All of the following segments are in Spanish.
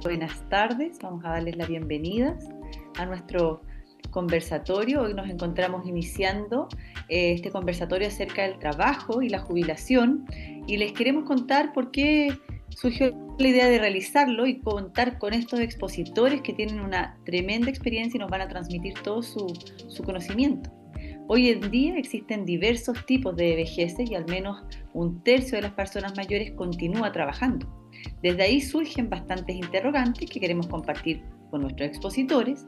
Buenas tardes, vamos a darles la bienvenida a nuestro conversatorio. Hoy nos encontramos iniciando este conversatorio acerca del trabajo y la jubilación y les queremos contar por qué surgió la idea de realizarlo y contar con estos expositores que tienen una tremenda experiencia y nos van a transmitir todo su conocimiento. Hoy en día existen diversos tipos de vejeces y al menos un tercio de las personas mayores continúa trabajando. Desde ahí surgen bastantes interrogantes que queremos compartir con nuestros expositores.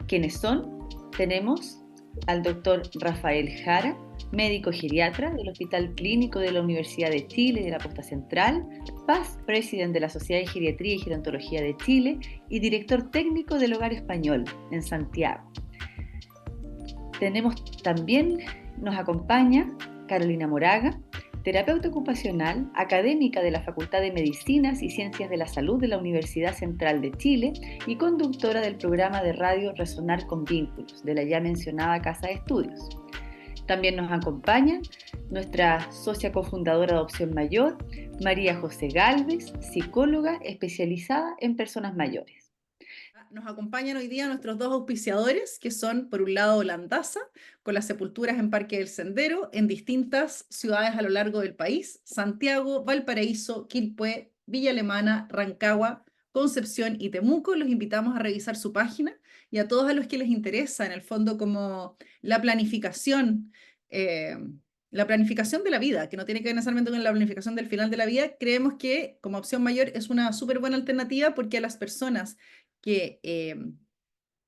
¿Quiénes son? Tenemos al doctor Rafael Jara, médico geriatra del Hospital Clínico de la Universidad de Chile de la Posta Central, past president de la Sociedad de Geriatría y Gerontología de Chile y director técnico del Hogar Español en Santiago. Nos acompaña Carolina Moraga, terapeuta ocupacional, académica de la Facultad de Medicinas y Ciencias de la Salud de la Universidad Central de Chile y conductora del programa de radio Resonar con Vínculos de la ya mencionada Casa de Estudios. También nos acompaña nuestra socia cofundadora de Opción Mayor, María José Gálvez, psicóloga especializada en personas mayores. Nos acompañan hoy día nuestros dos auspiciadores, que son, por un lado, Landasa, con las sepulturas en Parque del Sendero, en distintas ciudades a lo largo del país: Santiago, Valparaíso, Quilpué, Villa Alemana, Rancagua, Concepción y Temuco. Los invitamos a revisar su página, y a todos a los que les interesa, en el fondo, como la planificación, eh, la planificación de la vida, que no tiene que ver necesariamente con la planificación del final de la vida. Creemos que como Opción Mayor es una súper buena alternativa, porque a las personas que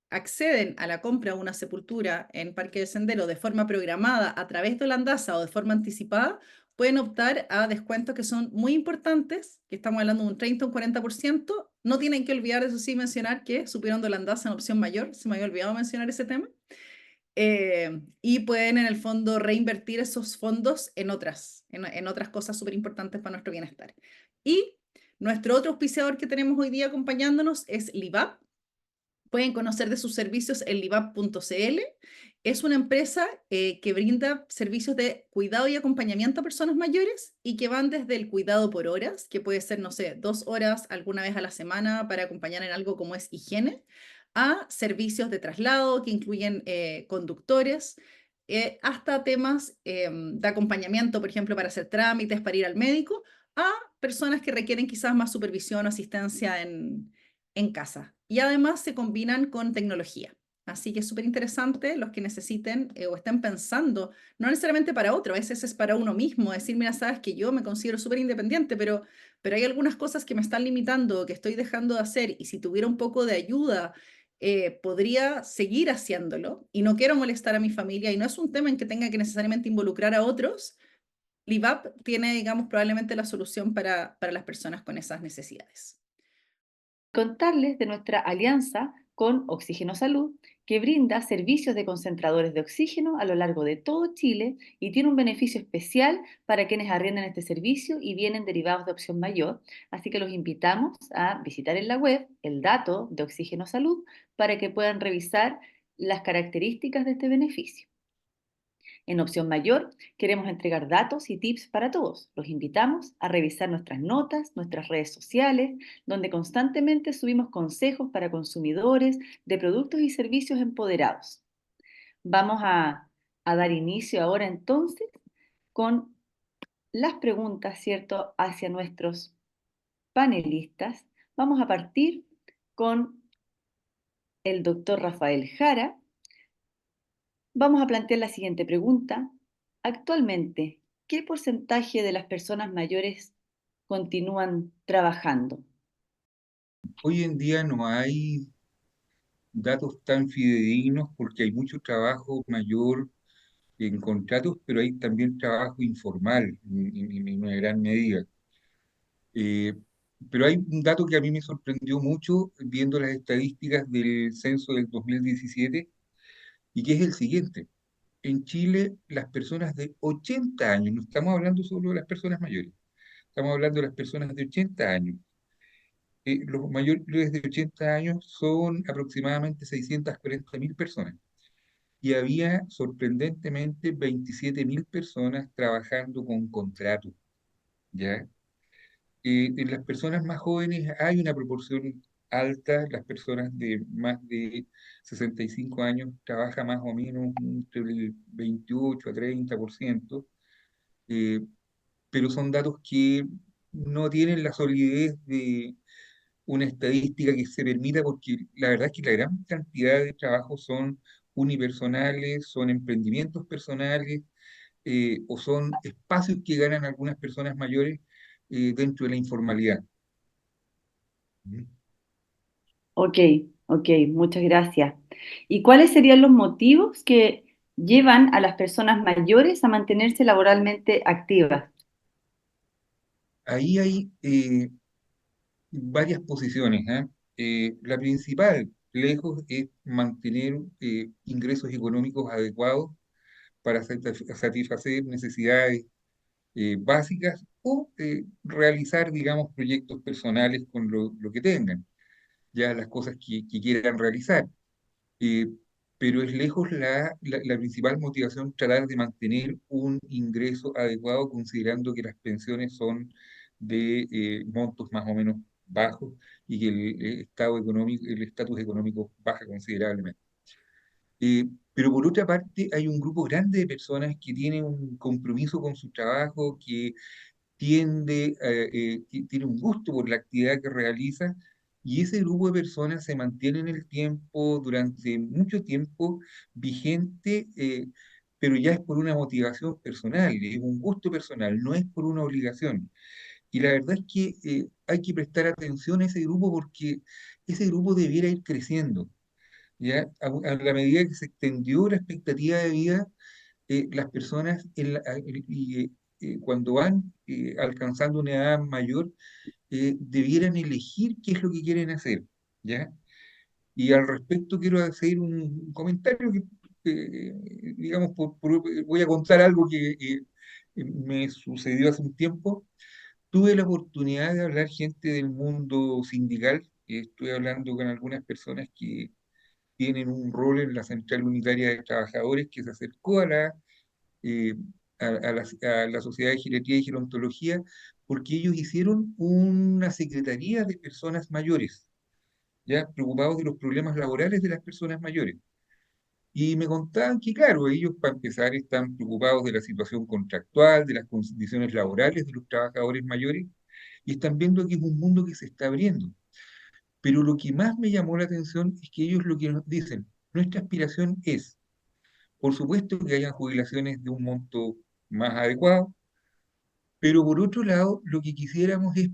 acceden a la compra de una sepultura en Parque del Sendero de forma programada a través de Holandasa o de forma anticipada, pueden optar a descuentos que son muy importantes, que estamos hablando de un 30 o un 40%. No tienen que olvidar, eso sí, mencionar que supieron de Holandasa en Opción Mayor, se me había olvidado mencionar ese tema. Y pueden en el fondo reinvertir esos fondos en otras cosas súper importantes para nuestro bienestar. Y nuestro otro auspiciador que tenemos hoy día acompañándonos es Livap. Pueden conocer de sus servicios en livap.cl. Es una empresa que brinda servicios de cuidado y acompañamiento a personas mayores, y que van desde el cuidado por horas, que puede ser, no sé, 2 horas alguna vez a la semana para acompañar en algo como es higiene, a servicios de traslado que incluyen conductores, hasta temas de acompañamiento, por ejemplo, para hacer trámites, para ir al médico, a personas que requieren quizás más supervisión o asistencia en casa. Y además se combinan con tecnología. Así que es súper interesante los que necesiten o estén pensando, no necesariamente para otro, a veces es para uno mismo, decir, mira, sabes que yo me considero súper independiente, pero hay algunas cosas que me están limitando, que estoy dejando de hacer, y si tuviera un poco de ayuda, podría seguir haciéndolo, y no quiero molestar a mi familia, y no es un tema en que tenga que necesariamente involucrar a otros. Livap tiene, digamos, probablemente la solución para las personas con esas necesidades. Contarles de nuestra alianza con Oxígeno Salud, que brinda servicios de concentradores de oxígeno a lo largo de todo Chile y tiene un beneficio especial para quienes arriendan este servicio y vienen derivados de Opción Mayor. Así que los invitamos a visitar en la web el dato de Oxígeno Salud para que puedan revisar las características de este beneficio. En Opción Mayor queremos entregar datos y tips para todos. Los invitamos a revisar nuestras notas, nuestras redes sociales, donde constantemente subimos consejos para consumidores de productos y servicios empoderados. Vamos a dar inicio ahora entonces con las preguntas, ¿cierto?, hacia nuestros panelistas. Vamos a partir con el doctor Rafael Jara. Vamos a plantear la siguiente pregunta. Actualmente, ¿qué porcentaje de las personas mayores continúan trabajando? Hoy en día no hay datos tan fidedignos porque hay mucho trabajo mayor en contratos, pero hay también trabajo informal en una gran medida. Eh, pero hay un dato que a mí me sorprendió mucho viendo las estadísticas del censo del 2017, y que es el siguiente. En Chile, las personas de 80 años, no estamos hablando solo de las personas mayores, estamos hablando de las personas de 80 años. Los mayores de 80 años son aproximadamente 640.000 personas, y había sorprendentemente 27.000 personas trabajando con contrato, ¿ya? En las personas más jóvenes hay una proporción alta, las personas de más de 65 años trabaja más o menos entre el 28 a 30%, eh, pero son datos que no tienen la solidez de una estadística que se permita, porque la verdad es que la gran cantidad de trabajos son unipersonales, son emprendimientos personales, o son espacios que ganan algunas personas mayores dentro de la informalidad. ¿Mm? Ok, ok, muchas gracias. ¿Y cuáles serían los motivos que llevan a las personas mayores a mantenerse laboralmente activas? Ahí hay varias posiciones, ¿ah? La principal, lejos, es mantener ingresos económicos adecuados para satisfacer necesidades básicas o realizar, digamos, proyectos personales con lo que tengan, ya las cosas que quieran realizar. Eh, pero es lejos la principal motivación tratar de mantener un ingreso adecuado, considerando que las pensiones son de montos más o menos bajos y que el estado económico, el estatus económico baja considerablemente. Pero por otra parte, hay un grupo grande de personas que tienen un compromiso con su trabajo, que tiene un gusto por la actividad que realiza, y ese grupo de personas se mantiene en el tiempo, durante mucho tiempo, vigente, pero ya es por una motivación personal, es un gusto personal, no es por una obligación. Y la verdad es que hay que prestar atención a ese grupo, porque ese grupo debiera ir creciendo, ¿ya? A la medida que se extendió la expectativa de vida, las personas cuando van alcanzando una edad mayor, debieran elegir qué es lo que quieren hacer, ¿ya? Y al respecto quiero hacer un comentario que, digamos, voy a contar algo que me sucedió hace un tiempo. Tuve la oportunidad de hablar gente del mundo sindical, estuve hablando con algunas personas que tienen un rol en la Central Unitaria de Trabajadores, que se acercó eh, a la Sociedad de Geriatría y Gerontología, porque ellos hicieron una secretaría de personas mayores, ya preocupados de los problemas laborales de las personas mayores. Y me contaban que, claro, ellos para empezar están preocupados de la situación contractual, de las condiciones laborales de los trabajadores mayores, y están viendo que es un mundo que se está abriendo. Pero lo que más me llamó la atención es que ellos lo que nos dicen, nuestra aspiración es, por supuesto, que hayan jubilaciones de un monto más adecuado, pero por otro lado, lo que quisiéramos es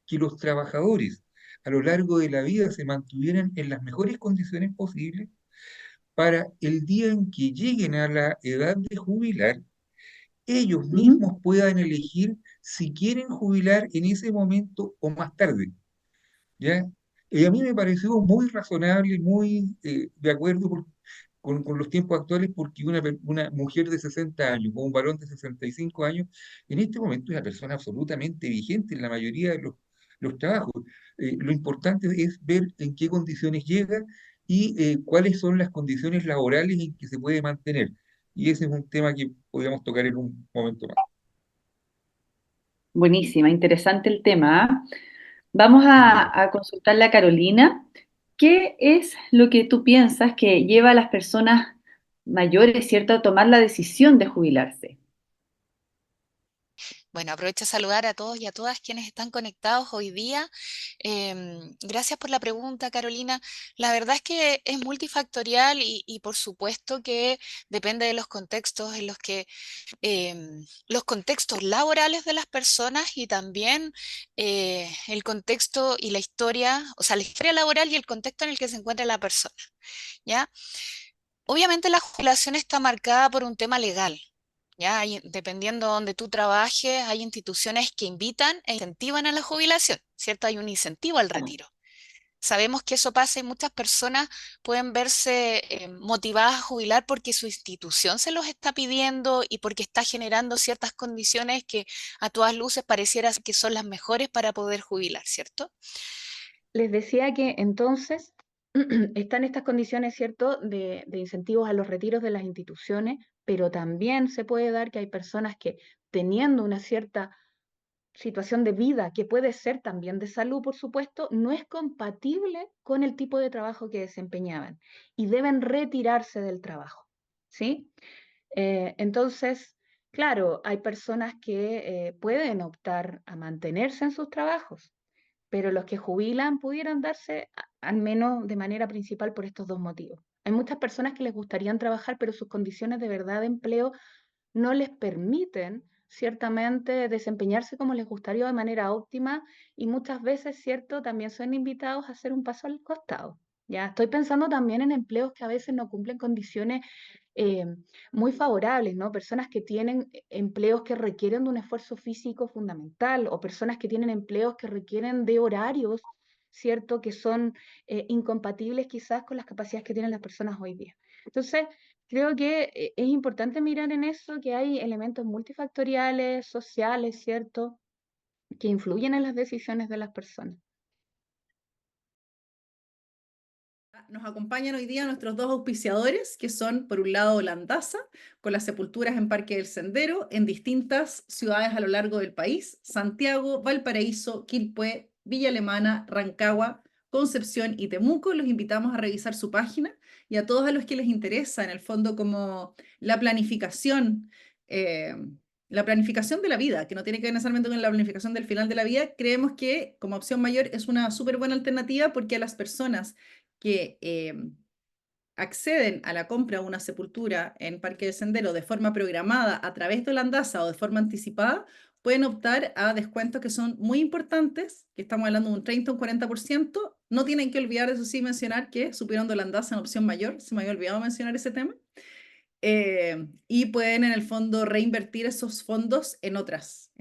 que los trabajadores a lo largo de la vida se mantuvieran en las mejores condiciones posibles para el día en que lleguen a la edad de jubilar, ellos Ujú. mismos puedan elegir si quieren jubilar en ese momento o más tarde, ¿ya? Y a mí me pareció muy razonable, muy de acuerdo con los tiempos actuales, porque una mujer de 60 años o un varón de 65 años, en este momento es una persona absolutamente vigente en la mayoría de los trabajos. Lo importante es ver en qué condiciones llega y cuáles son las condiciones laborales en que se puede mantener. Y ese es un tema que podríamos tocar en un momento más. Buenísima, interesante el tema, ¿ah? Vamos Ya. a consultarle a Carolina. ¿Qué es lo que tú piensas que lleva a las personas mayores, ¿cierto?, a tomar la decisión de jubilarse? Bueno, aprovecho a saludar a todos y a todas quienes están conectados hoy día. Gracias por la pregunta, Carolina. La verdad es que es multifactorial y por supuesto que depende de los contextos en los que los contextos laborales de las personas y también el contexto y la historia, o sea, la historia laboral y el contexto en el que se encuentra la persona, ¿ya? Obviamente la jubilación está marcada por un tema legal. Ya, dependiendo de donde tú trabajes, hay instituciones que invitan e incentivan a la jubilación, ¿cierto? Hay un incentivo al retiro. Sabemos que eso pasa y muchas personas pueden verse motivadas a jubilar porque su institución se los está pidiendo y porque está generando ciertas condiciones que a todas luces pareciera que son las mejores para poder jubilar, ¿cierto? Les decía que entonces están estas condiciones, ¿cierto?, de incentivos a los retiros de las instituciones, pero también se puede dar que hay personas que teniendo una cierta situación de vida, que puede ser también de salud, por supuesto, no es compatible con el tipo de trabajo que desempeñaban y deben retirarse del trabajo, ¿sí? Entonces, claro, hay personas que pueden optar a mantenerse en sus trabajos, pero los que jubilan pudieran darse al menos de manera principal por estos dos motivos. Hay muchas personas que les gustaría trabajar, pero sus condiciones de verdad de empleo no les permiten ciertamente desempeñarse como les gustaría de manera óptima y muchas veces, cierto, también son invitados a hacer un paso al costado. Ya estoy pensando también en empleos que a veces no cumplen condiciones eh, muy favorables, ¿no? Personas que tienen empleos que requieren de un esfuerzo físico fundamental o personas que tienen empleos que requieren de horarios, ¿cierto? Que son incompatibles quizás con las capacidades que tienen las personas hoy día. Entonces, creo que es importante mirar en eso, que hay elementos multifactoriales, sociales, ¿cierto? Que influyen en las decisiones de las personas. Nos acompañan hoy día nuestros dos auspiciadores, que son, por un lado, Landasa, con las sepulturas en Parque del Sendero, en distintas ciudades a lo largo del país: Santiago, Valparaíso, Quilpué, Villa Alemana, Rancagua, Concepción y Temuco. Los invitamos a revisar su página, y a todos a los que les interesa, en el fondo, como eh, la planificación de la vida, que no tiene que ver necesariamente con la planificación del final de la vida. Creemos que como opción mayor es una súper buena alternativa, porque a las personas que acceden a la compra de una sepultura en Parque del Sendero de forma programada a través de Holandasa o de forma anticipada, pueden optar a descuentos que son muy importantes, que estamos hablando de un 30 o un 40%. No tienen que olvidar, eso sí, mencionar que supieron de Holandasa en opción mayor, se me había olvidado mencionar ese tema. Y pueden en el fondo reinvertir esos fondos en otras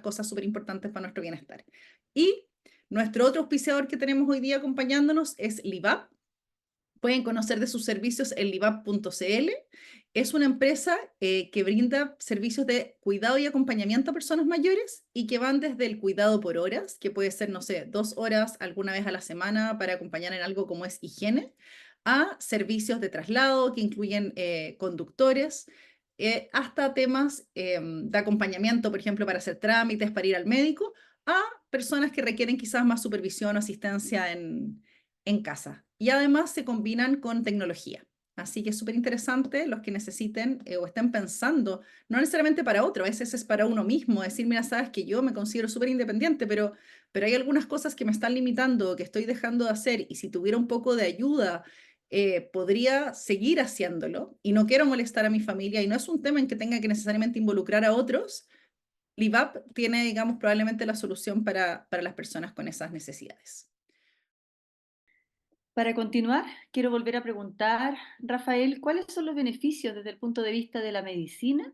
cosas súper importantes para nuestro bienestar. Y nuestro otro auspiciador que tenemos hoy día acompañándonos es Livap. Pueden conocer de sus servicios en livap.cl. Es una empresa que brinda servicios de cuidado y acompañamiento a personas mayores, y que van desde el cuidado por horas, que puede ser, no sé, 2 horas alguna vez a la semana para acompañar en algo como es higiene, a servicios de traslado que incluyen conductores, hasta temas de acompañamiento, por ejemplo, para hacer trámites, para ir al médico, a personas que requieren quizás más supervisión o asistencia en casa. Y además se combinan con tecnología. Así que es súper interesante los que necesiten o estén pensando, no necesariamente para otro, a veces es para uno mismo, decir, mira, sabes que yo me considero súper independiente, pero hay algunas cosas que me están limitando, que estoy dejando de hacer, y si tuviera un poco de ayuda, podría seguir haciéndolo, y no quiero molestar a mi familia, y no es un tema en que tenga que necesariamente involucrar a otros. Livap tiene, digamos, probablemente la solución para las personas con esas necesidades. Para continuar, quiero volver a preguntar, Rafael, ¿cuáles son los beneficios desde el punto de vista de la medicina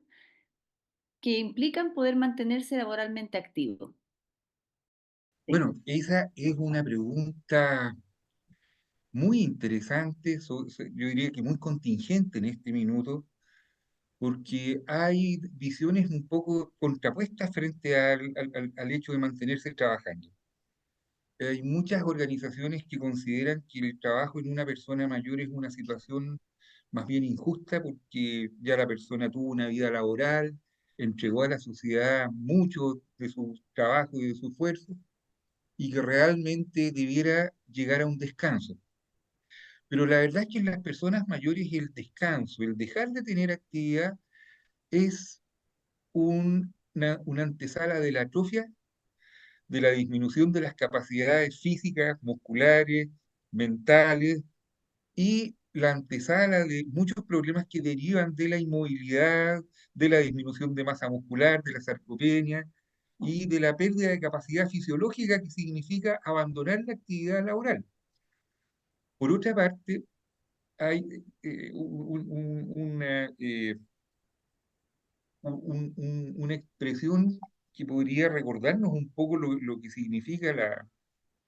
que implican poder mantenerse laboralmente activo? Sí. Bueno, esa es una pregunta muy interesante, yo diría que muy contingente en este minuto, porque hay visiones un poco contrapuestas frente al hecho de mantenerse trabajando. Hay muchas organizaciones que consideran que el trabajo en una persona mayor es una situación más bien injusta, porque ya la persona tuvo una vida laboral, entregó a la sociedad mucho de su trabajo y de su esfuerzo, y que realmente debiera llegar a un descanso. Pero la verdad es que en las personas mayores el descanso, el dejar de tener actividad, es una antesala de la atrofia, de la disminución de las capacidades físicas, musculares, mentales, y la antesala de muchos problemas que derivan de la inmovilidad, de la disminución de masa muscular, de la sarcopenia y de la pérdida de capacidad fisiológica que significa abandonar la actividad laboral. Por otra parte, hay una expresión que podría recordarnos un poco lo que significa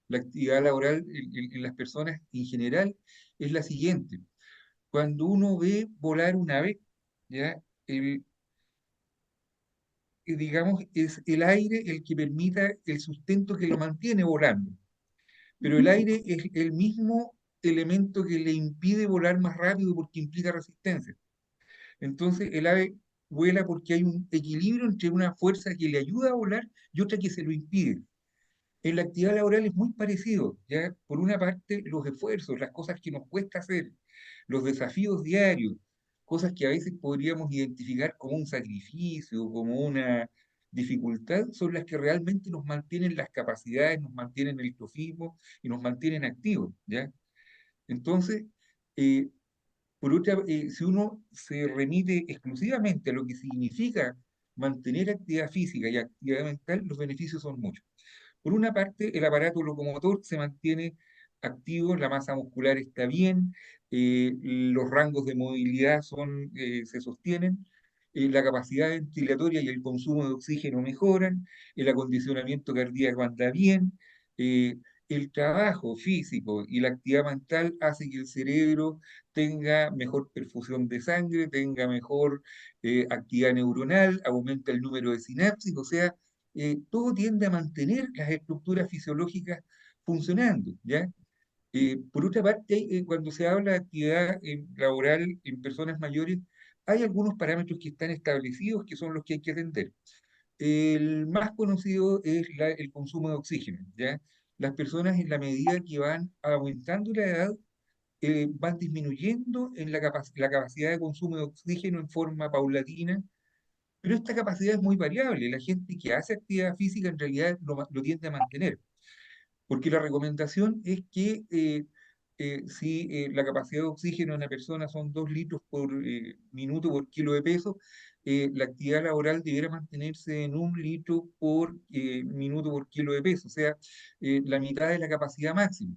la actividad laboral en las personas en general, es la siguiente. Cuando uno ve volar un ave, ¿ya? Digamos, es el aire el que permita el sustento que lo mantiene volando, pero el aire es el mismo elemento que le impide volar más rápido porque implica resistencia. Entonces, el ave vuela porque hay un equilibrio entre una fuerza que le ayuda a volar y otra que se lo impide. En la actividad laboral es muy parecido, ¿ya? Por una parte, los esfuerzos, las cosas que nos cuesta hacer, los desafíos diarios, cosas que a veces podríamos identificar como un sacrificio, como una dificultad, son las que realmente nos mantienen las capacidades, nos mantienen el trofismo y nos mantienen activos, ¿ya? Entonces, eh, si uno se remite exclusivamente a lo que significa mantener actividad física y actividad mental, los beneficios son muchos. Por una parte, el aparato locomotor se mantiene activo, la masa muscular está bien, los rangos de movilidad se sostienen, la capacidad ventilatoria y el consumo de oxígeno mejoran, el acondicionamiento cardíaco anda bien, eh, el trabajo físico y la actividad mental hace que el cerebro tenga mejor perfusión de sangre, tenga mejor actividad neuronal, aumenta el número de sinapsis, o sea, todo tiende a mantener las estructuras fisiológicas funcionando, ¿ya? Por otra parte, cuando se habla de actividad laboral en personas mayores, hay algunos parámetros que están establecidos que son los que hay que atender. El más conocido es el consumo de oxígeno, ¿ya? Las personas en la medida que van aumentando la edad, van disminuyendo en la capacidad de consumo de oxígeno en forma paulatina, pero esta capacidad es muy variable. La gente que hace actividad física en realidad lo tiende a mantener, porque la recomendación es que si la capacidad de oxígeno de una persona son 2 litros por minuto por kilo de peso, la actividad laboral debiera mantenerse en 1 litro por minuto por kilo de peso, o sea, la mitad de la capacidad máxima.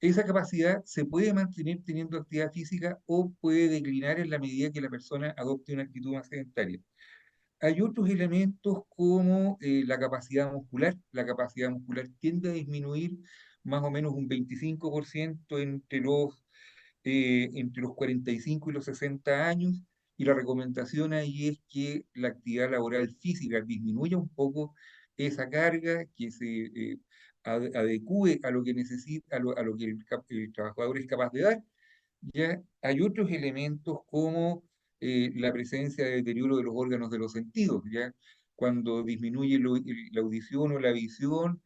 Esa capacidad se puede mantener teniendo actividad física o puede declinar en la medida que la persona adopte una actitud más sedentaria. Hay otros elementos como la capacidad muscular. La capacidad muscular tiende a disminuir más o menos un 25% entre los 45 y los 60 años, y la recomendación ahí es que la actividad laboral física disminuya un poco esa carga, que se adecue a lo que necesita, a lo que el trabajador es capaz de dar. Ya hay otros elementos como la presencia de deterioro de los órganos de los sentidos, ¿ya? Cuando disminuye la audición o la visión,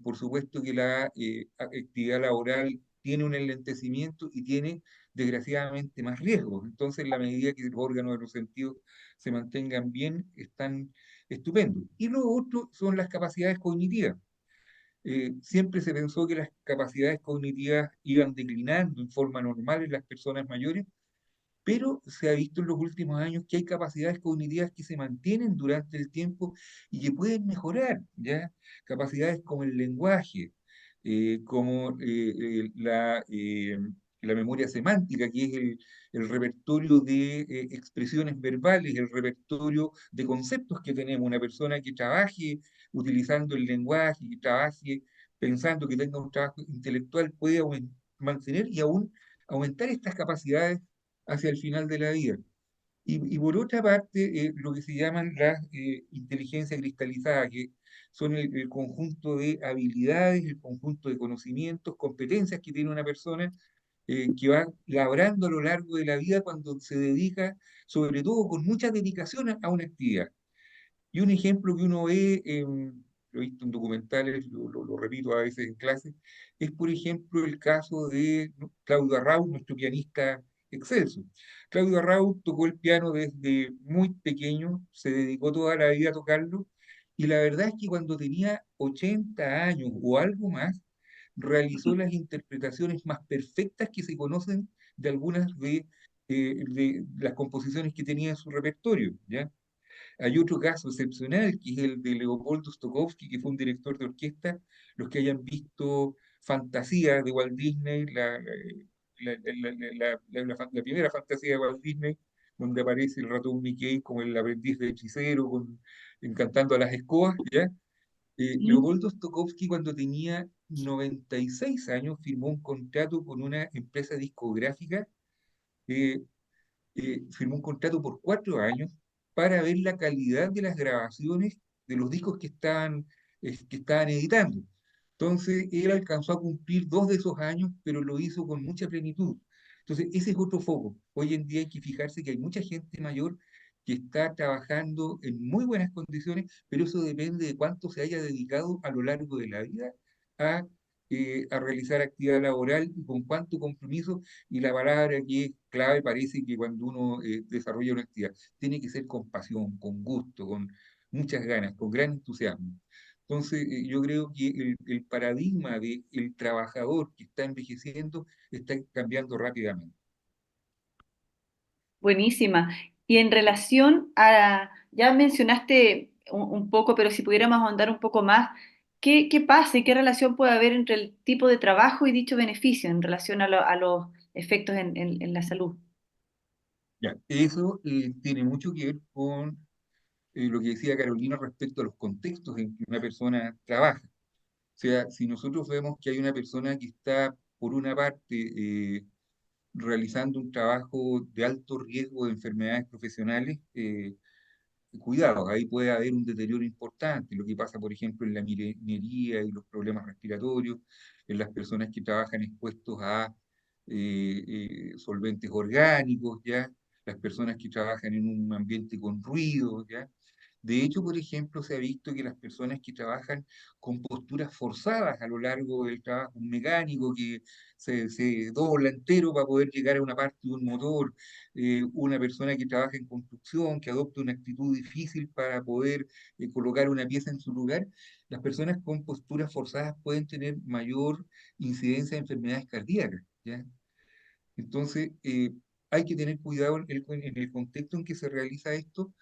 por supuesto que la actividad laboral tiene un enlentecimiento y tiene desgraciadamente más riesgos. Entonces, en la medida que los órganos de los sentidos se mantengan bien, están estupendos. Y lo otro son las capacidades cognitivas. Siempre se pensó que las capacidades cognitivas iban declinando en forma normal en las personas mayores, pero se ha visto en los últimos años que hay capacidades cognitivas que se mantienen durante el tiempo y que pueden mejorar, ¿ya? Capacidades como el lenguaje, como la memoria semántica, que es el repertorio de expresiones verbales, el repertorio de conceptos que tenemos. Una persona que trabaje utilizando el lenguaje, que trabaje pensando, que tenga un trabajo intelectual, puede mantener y aún aumentar estas capacidades hacia el final de la vida. Y por otra parte, lo que se llaman las inteligencia cristalizada, que son el conjunto de habilidades, el conjunto de conocimientos, competencias que tiene una persona que va labrando a lo largo de la vida cuando se dedica, sobre todo con mucha dedicación a una actividad. Y un ejemplo que uno ve, lo he visto en documentales, lo repito a veces en clase, es por ejemplo el caso de Claudio Arrau, nuestro pianista excelso. Claudio Arrau tocó el piano desde muy pequeño, se dedicó toda la vida a tocarlo, y la verdad es que cuando tenía 80 años o algo más, realizó las interpretaciones más perfectas que se conocen de algunas de las composiciones que tenía en su repertorio, ¿ya? Hay otro caso excepcional, que es el de Leopoldo Stokowski, que fue un director de orquesta. Los que hayan visto Fantasía de Walt Disney, la primera fantasía de Walt Disney, donde aparece el ratón Mickey como el aprendiz de hechicero, encantando a las escobas, ¿ya? ¿Sí? Leopoldo Stokowski, cuando tenía 96 años, firmó un contrato con una empresa discográfica, eh, firmó un contrato por 4 años para ver la calidad de las grabaciones de los discos que estaban editando. Entonces, él alcanzó a cumplir 2 de esos años, pero lo hizo con mucha plenitud. Entonces, ese es otro foco. Hoy en día hay que fijarse que hay mucha gente mayor que está trabajando en muy buenas condiciones, pero eso depende de cuánto se haya dedicado a lo largo de la vida a, a realizar actividad laboral y con cuánto compromiso. Y la palabra que es clave parece que cuando uno desarrolla una actividad, tiene que ser con pasión, con gusto, con muchas ganas, con gran entusiasmo. Entonces, yo creo que el paradigma del trabajador que está envejeciendo está cambiando rápidamente. Buenísima. Y en relación a, ya mencionaste un poco, pero si pudiéramos ahondar un poco más, ¿qué pasa y qué relación puede haber entre el tipo de trabajo y dicho beneficio en relación a los efectos en la salud? Ya, eso tiene mucho que ver con lo que decía Carolina respecto a los contextos en que una persona trabaja. O sea, si nosotros vemos que hay una persona que está, por una parte, realizando un trabajo de alto riesgo de enfermedades profesionales, cuidado, ahí puede haber un deterioro importante, lo que pasa, por ejemplo, en la minería y los problemas respiratorios, en las personas que trabajan expuestos a solventes orgánicos, ¿ya? Las personas que trabajan en un ambiente con ruido, ¿ya? De hecho, por ejemplo, se ha visto que las personas que trabajan con posturas forzadas a lo largo del trabajo, un mecánico que se dobla entero para poder llegar a una parte de un motor, una persona que trabaja en construcción, que adopta una actitud difícil para poder colocar una pieza en su lugar, las personas con posturas forzadas pueden tener mayor incidencia de enfermedades cardíacas, ¿ya? Entonces, hay que tener cuidado en el contexto en que se realiza esto,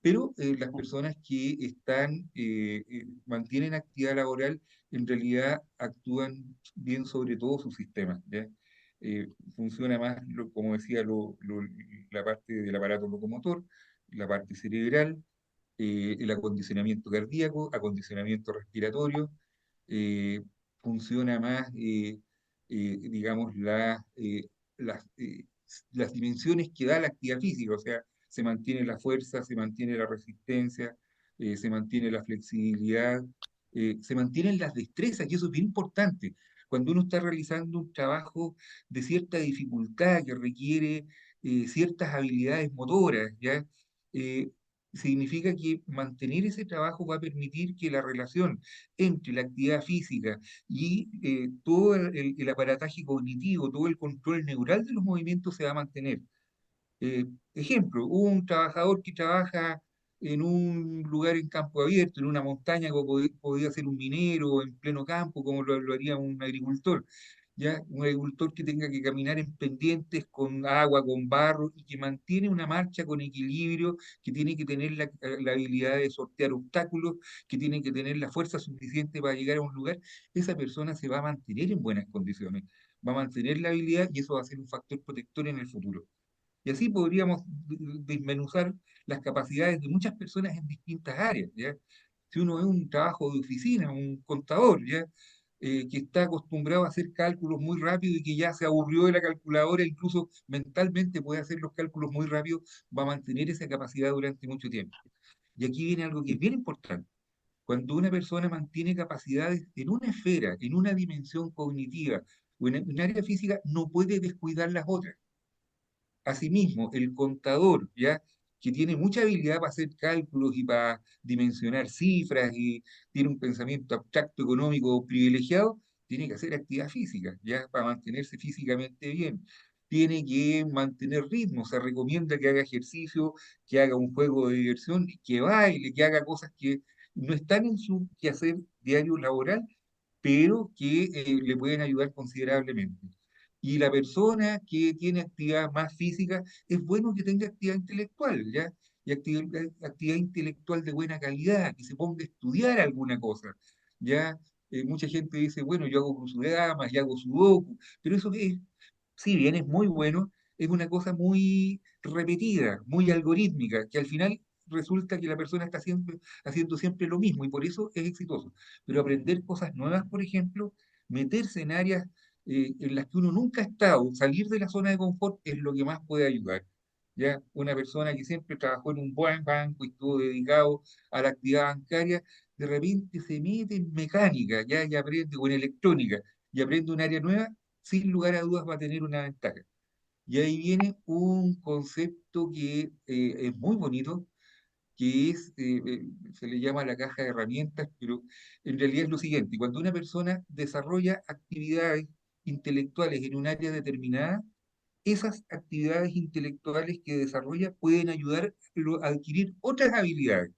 pero las personas que mantienen actividad laboral, en realidad actúan bien sobre todo su sistema, ¿ya? Funciona más, como decía, la parte del aparato locomotor, la parte cerebral, el acondicionamiento cardíaco, acondicionamiento respiratorio, eh, funciona más, digamos, las, eh, las dimensiones que da la actividad física, o sea, se mantiene la fuerza, se mantiene la resistencia, se mantiene la flexibilidad, se mantienen las destrezas, y eso es bien importante. Cuando uno está realizando un trabajo de cierta dificultad que requiere ciertas habilidades motoras, ¿ya? Eh, Significa que mantener ese trabajo va a permitir que la relación entre la actividad física y todo el aparataje cognitivo, todo el control neural de los movimientos se va a mantener. Ejemplo, un trabajador que trabaja en un lugar en campo abierto, en una montaña, como podía ser un minero en pleno campo, como lo haría un agricultor. ¿Ya? Un agricultor que tenga que caminar en pendientes con agua, con barro, y que mantiene una marcha con equilibrio, que tiene que tener la habilidad de sortear obstáculos, que tiene que tener la fuerza suficiente para llegar a un lugar, esa persona se va a mantener en buenas condiciones, va a mantener la habilidad y eso va a ser un factor protector en el futuro. Y así podríamos desmenuzar las capacidades de muchas personas en distintas áreas, ¿ya? Si uno es un trabajo de oficina, un contador, ¿ya? Que está acostumbrado a hacer cálculos muy rápido y que ya se aburrió de la calculadora, incluso mentalmente puede hacer los cálculos muy rápido, va a mantener esa capacidad durante mucho tiempo. Y aquí viene algo que es bien importante. Cuando una persona mantiene capacidades en una esfera, en una dimensión cognitiva o en un área física, no puede descuidar las otras. Asimismo, el contador, ¿ya? Que tiene mucha habilidad para hacer cálculos y para dimensionar cifras y tiene un pensamiento abstracto económico privilegiado, tiene que hacer actividad física, ¿ya? Para mantenerse físicamente bien. Tiene que mantener ritmo, se recomienda que haga ejercicio, que haga un juego de diversión, que baile, que haga cosas que no están en su quehacer diario laboral, pero que le pueden ayudar considerablemente. Y la persona que tiene actividad más física, es bueno que tenga actividad intelectual, ¿ya? Y actividad intelectual de buena calidad, que se ponga a estudiar alguna cosa, ¿ya? Mucha gente dice, bueno, yo hago crucigramas y hago sudoku, pero eso es, si bien es muy bueno, es una cosa muy repetida, muy algorítmica, que al final resulta que la persona está haciendo siempre lo mismo y por eso es exitoso. Pero aprender cosas nuevas, por ejemplo, meterse en áreas en las que uno nunca ha estado, salir de la zona de confort es lo que más puede ayudar. ¿Ya? Una persona que siempre trabajó en un buen banco y estuvo dedicado a la actividad bancaria, de repente se mete en mecánica, ¿ya? Y aprende, o en electrónica, y aprende un área nueva, sin lugar a dudas va a tener una ventaja. Y ahí viene un concepto que es muy bonito, que se le llama la caja de herramientas, pero en realidad es lo siguiente: cuando una persona desarrolla actividades intelectuales en un área determinada, esas actividades intelectuales que desarrolla pueden ayudar a adquirir otras habilidades.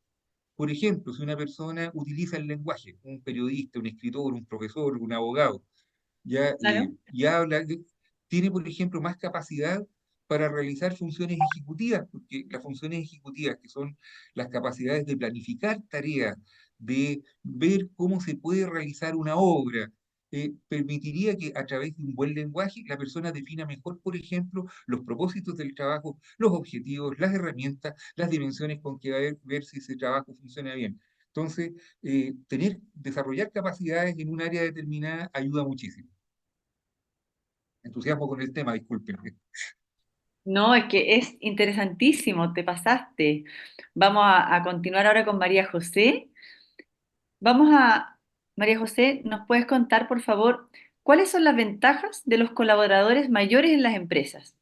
Por ejemplo, si una persona utiliza el lenguaje, un periodista, un escritor, un profesor, un abogado, ya, Claro. tiene, por ejemplo, más capacidad para realizar funciones ejecutivas, porque las funciones ejecutivas, que son las capacidades de planificar tareas, de ver cómo se puede realizar una obra, permitiría que a través de un buen lenguaje la persona defina mejor, por ejemplo, los propósitos del trabajo, los objetivos, las herramientas, las dimensiones con que va a ver si ese trabajo funciona bien. Entonces, desarrollar capacidades en un área determinada ayuda muchísimo. Entusiasmo con el tema, disculpen. No, es que es interesantísimo, te pasaste. Vamos a continuar ahora con María José. Vamos a, María José, ¿nos puedes contar, por favor, cuáles son las ventajas de los colaboradores mayores en las empresas?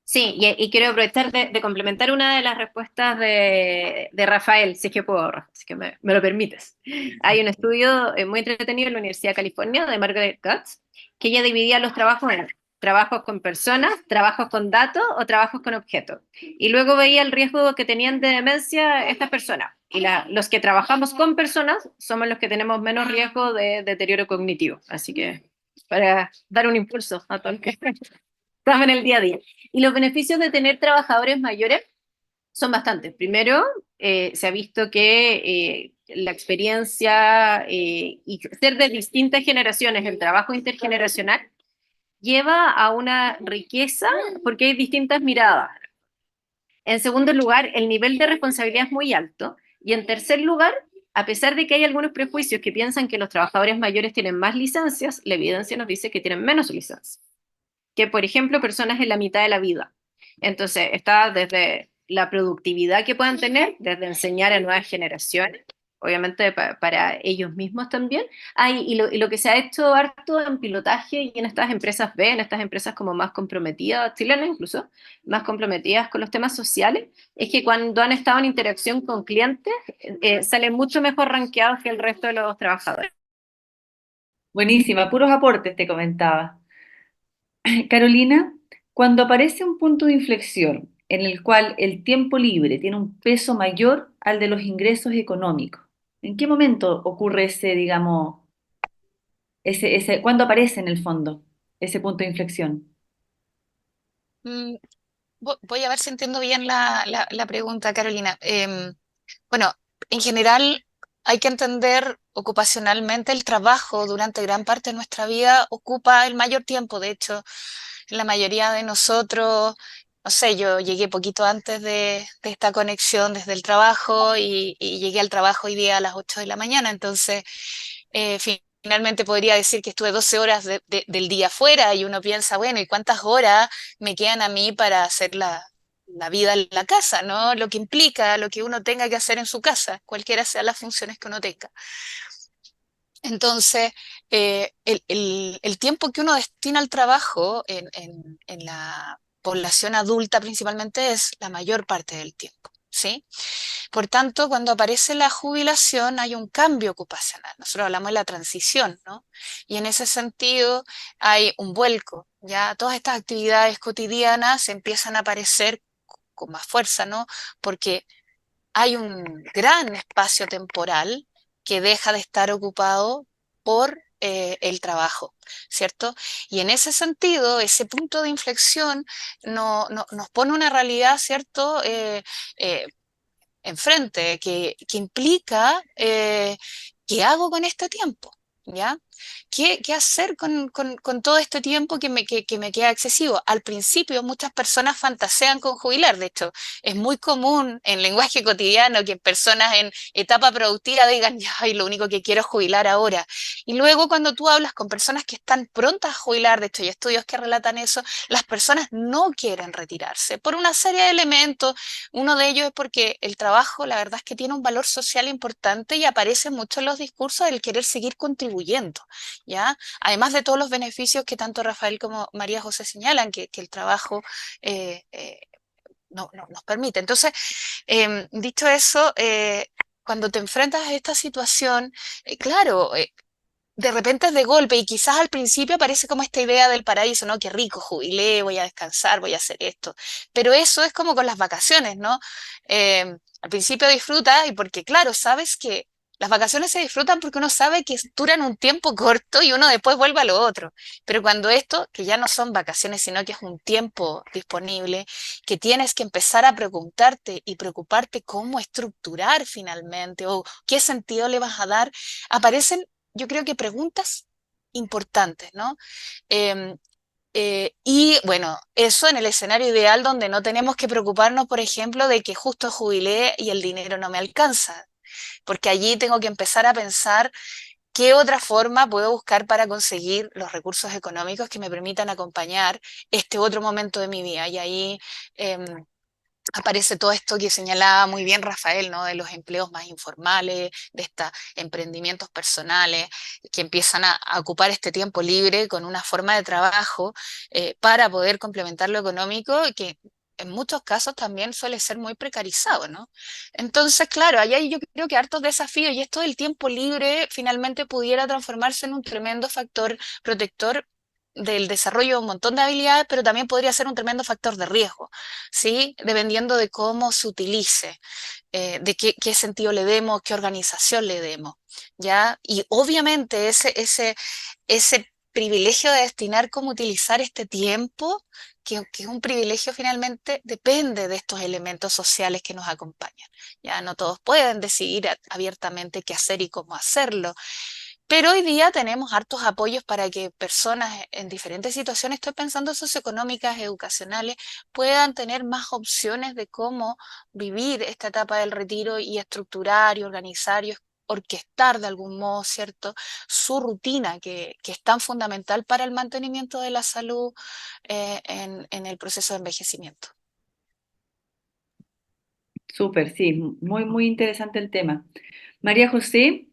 Sí, y quiero aprovechar de complementar una de las respuestas de Rafael, si es que puedo, Rafa, si es que me lo permites. Hay un estudio muy entretenido en la Universidad de California de Margaret Katz, que ella dividía los trabajos en trabajos con personas, trabajos con datos o trabajos con objetos. Y luego veía el riesgo que tenían de demencia estas personas. Y los que trabajamos con personas somos los que tenemos menos riesgo de deterioro cognitivo. Así que para dar un impulso a todos los que estamos en el día a día. Y los beneficios de tener trabajadores mayores son bastantes. Primero, se ha visto que la experiencia y ser de distintas generaciones, el trabajo intergeneracional, lleva a una riqueza porque hay distintas miradas. En segundo lugar, el nivel de responsabilidad es muy alto. Y en tercer lugar, a pesar de que hay algunos prejuicios que piensan que los trabajadores mayores tienen más licencias, la evidencia nos dice que tienen menos licencias que, por ejemplo, personas en la mitad de la vida. Entonces, está desde la productividad que puedan tener, desde enseñar a nuevas generaciones, obviamente para ellos mismos también. Y lo que se ha hecho harto en pilotaje y en estas empresas B, en estas empresas como más comprometidas, chilenas incluso, más comprometidas con los temas sociales, es que cuando han estado en interacción con clientes, salen mucho mejor rankeados que el resto de los trabajadores. Buenísima, puros aportes te comentaba. Carolina, cuando aparece un punto de inflexión en el cual el tiempo libre tiene un peso mayor al de los ingresos económicos, ¿en qué momento ocurre ese, digamos, cuándo aparece en el fondo ese punto de inflexión? Mm, voy a ver si entiendo bien la pregunta, Carolina. Bueno, en general hay que entender ocupacionalmente el trabajo durante gran parte de nuestra vida ocupa el mayor tiempo. De hecho, la mayoría de nosotros, no sé, yo llegué poquito antes de esta conexión desde el trabajo y llegué al trabajo hoy día a las 8 de la mañana. Entonces, finalmente podría decir que estuve 12 horas del día fuera y uno piensa, bueno, ¿y cuántas horas me quedan a mí para hacer la vida en la casa, ¿no? Lo que implica, lo que uno tenga que hacer en su casa, cualquiera sean las funciones que uno tenga. Entonces, el tiempo que uno destina al trabajo en la población adulta principalmente es la mayor parte del tiempo, ¿sí? Por tanto, cuando aparece la jubilación hay un cambio ocupacional. Nosotros hablamos de la transición, ¿no? Y en ese sentido hay un vuelco, ¿ya? Todas estas actividades cotidianas empiezan a aparecer con más fuerza, ¿no? Porque hay un gran espacio temporal que deja de estar ocupado por el trabajo, ¿cierto? Y en ese sentido, ese punto de inflexión nos pone una realidad, ¿cierto? Eh, Enfrente, que implica qué hago con este tiempo, ¿ya? ¿Qué hacer con todo este tiempo que me queda excesivo? Al principio muchas personas fantasean con jubilar, de hecho, es muy común en lenguaje cotidiano que personas en etapa productiva digan, ay, lo único que quiero es jubilar ahora. Y luego cuando tú hablas con personas que están prontas a jubilar, de hecho hay estudios que relatan eso, las personas no quieren retirarse por una serie de elementos. Uno de ellos es porque el trabajo, la verdad es que tiene un valor social importante y aparece mucho en los discursos del querer seguir contribuyendo contribuyendo, ¿ya? Además de todos los beneficios que tanto Rafael como María José señalan que el trabajo nos permite. Entonces, dicho eso, cuando te enfrentas a esta situación, claro, de repente es de golpe y quizás al principio aparece como esta idea del paraíso, ¿no? Qué rico, jubilé, voy a descansar, voy a hacer esto. Pero eso es como con las vacaciones, ¿no? Al principio disfrutas y porque, claro, sabes que las vacaciones se disfrutan porque uno sabe que duran un tiempo corto y uno después vuelve a lo otro. Pero cuando esto, que ya no son vacaciones, sino que es un tiempo disponible, que tienes que empezar a preguntarte y preocuparte cómo estructurar finalmente o qué sentido le vas a dar, aparecen yo creo que preguntas importantes, ¿no? Em, y bueno, eso en el escenario ideal donde no tenemos que preocuparnos, por ejemplo, de que justo jubilé y el dinero no me alcanza, porque allí tengo que empezar a pensar qué otra forma puedo buscar para conseguir los recursos económicos que me permitan acompañar este otro momento de mi vida. Y ahí em, aparece todo esto que señalaba muy bien Rafael, ¿no? De los empleos más informales, de estos emprendimientos personales que empiezan a ocupar este tiempo libre con una forma de trabajo para poder complementar lo económico que en muchos casos también suele ser muy precarizado, ¿no? Entonces, claro, ahí hay yo creo que hartos desafíos y esto del tiempo libre finalmente pudiera transformarse en un tremendo factor protector del desarrollo de un montón de habilidades, pero también podría ser un tremendo factor de riesgo. ¿Sí? Dependiendo de cómo se utilice, de qué sentido le demos, qué organización le demos, ¿ya? Y obviamente ese privilegio de destinar cómo utilizar este tiempo, que es un privilegio finalmente, depende de estos elementos sociales que nos acompañan. Ya no todos pueden decidir abiertamente qué hacer y cómo hacerlo. Pero hoy día tenemos hartos apoyos para que personas en diferentes situaciones, estoy pensando socioeconómicas, educacionales, puedan tener más opciones de cómo vivir esta etapa del retiro y estructurar y organizar y orquestar de algún modo, ¿cierto?, su rutina, que es tan fundamental para el mantenimiento de la salud en el proceso de envejecimiento. Súper, sí, muy, muy interesante el tema. María José,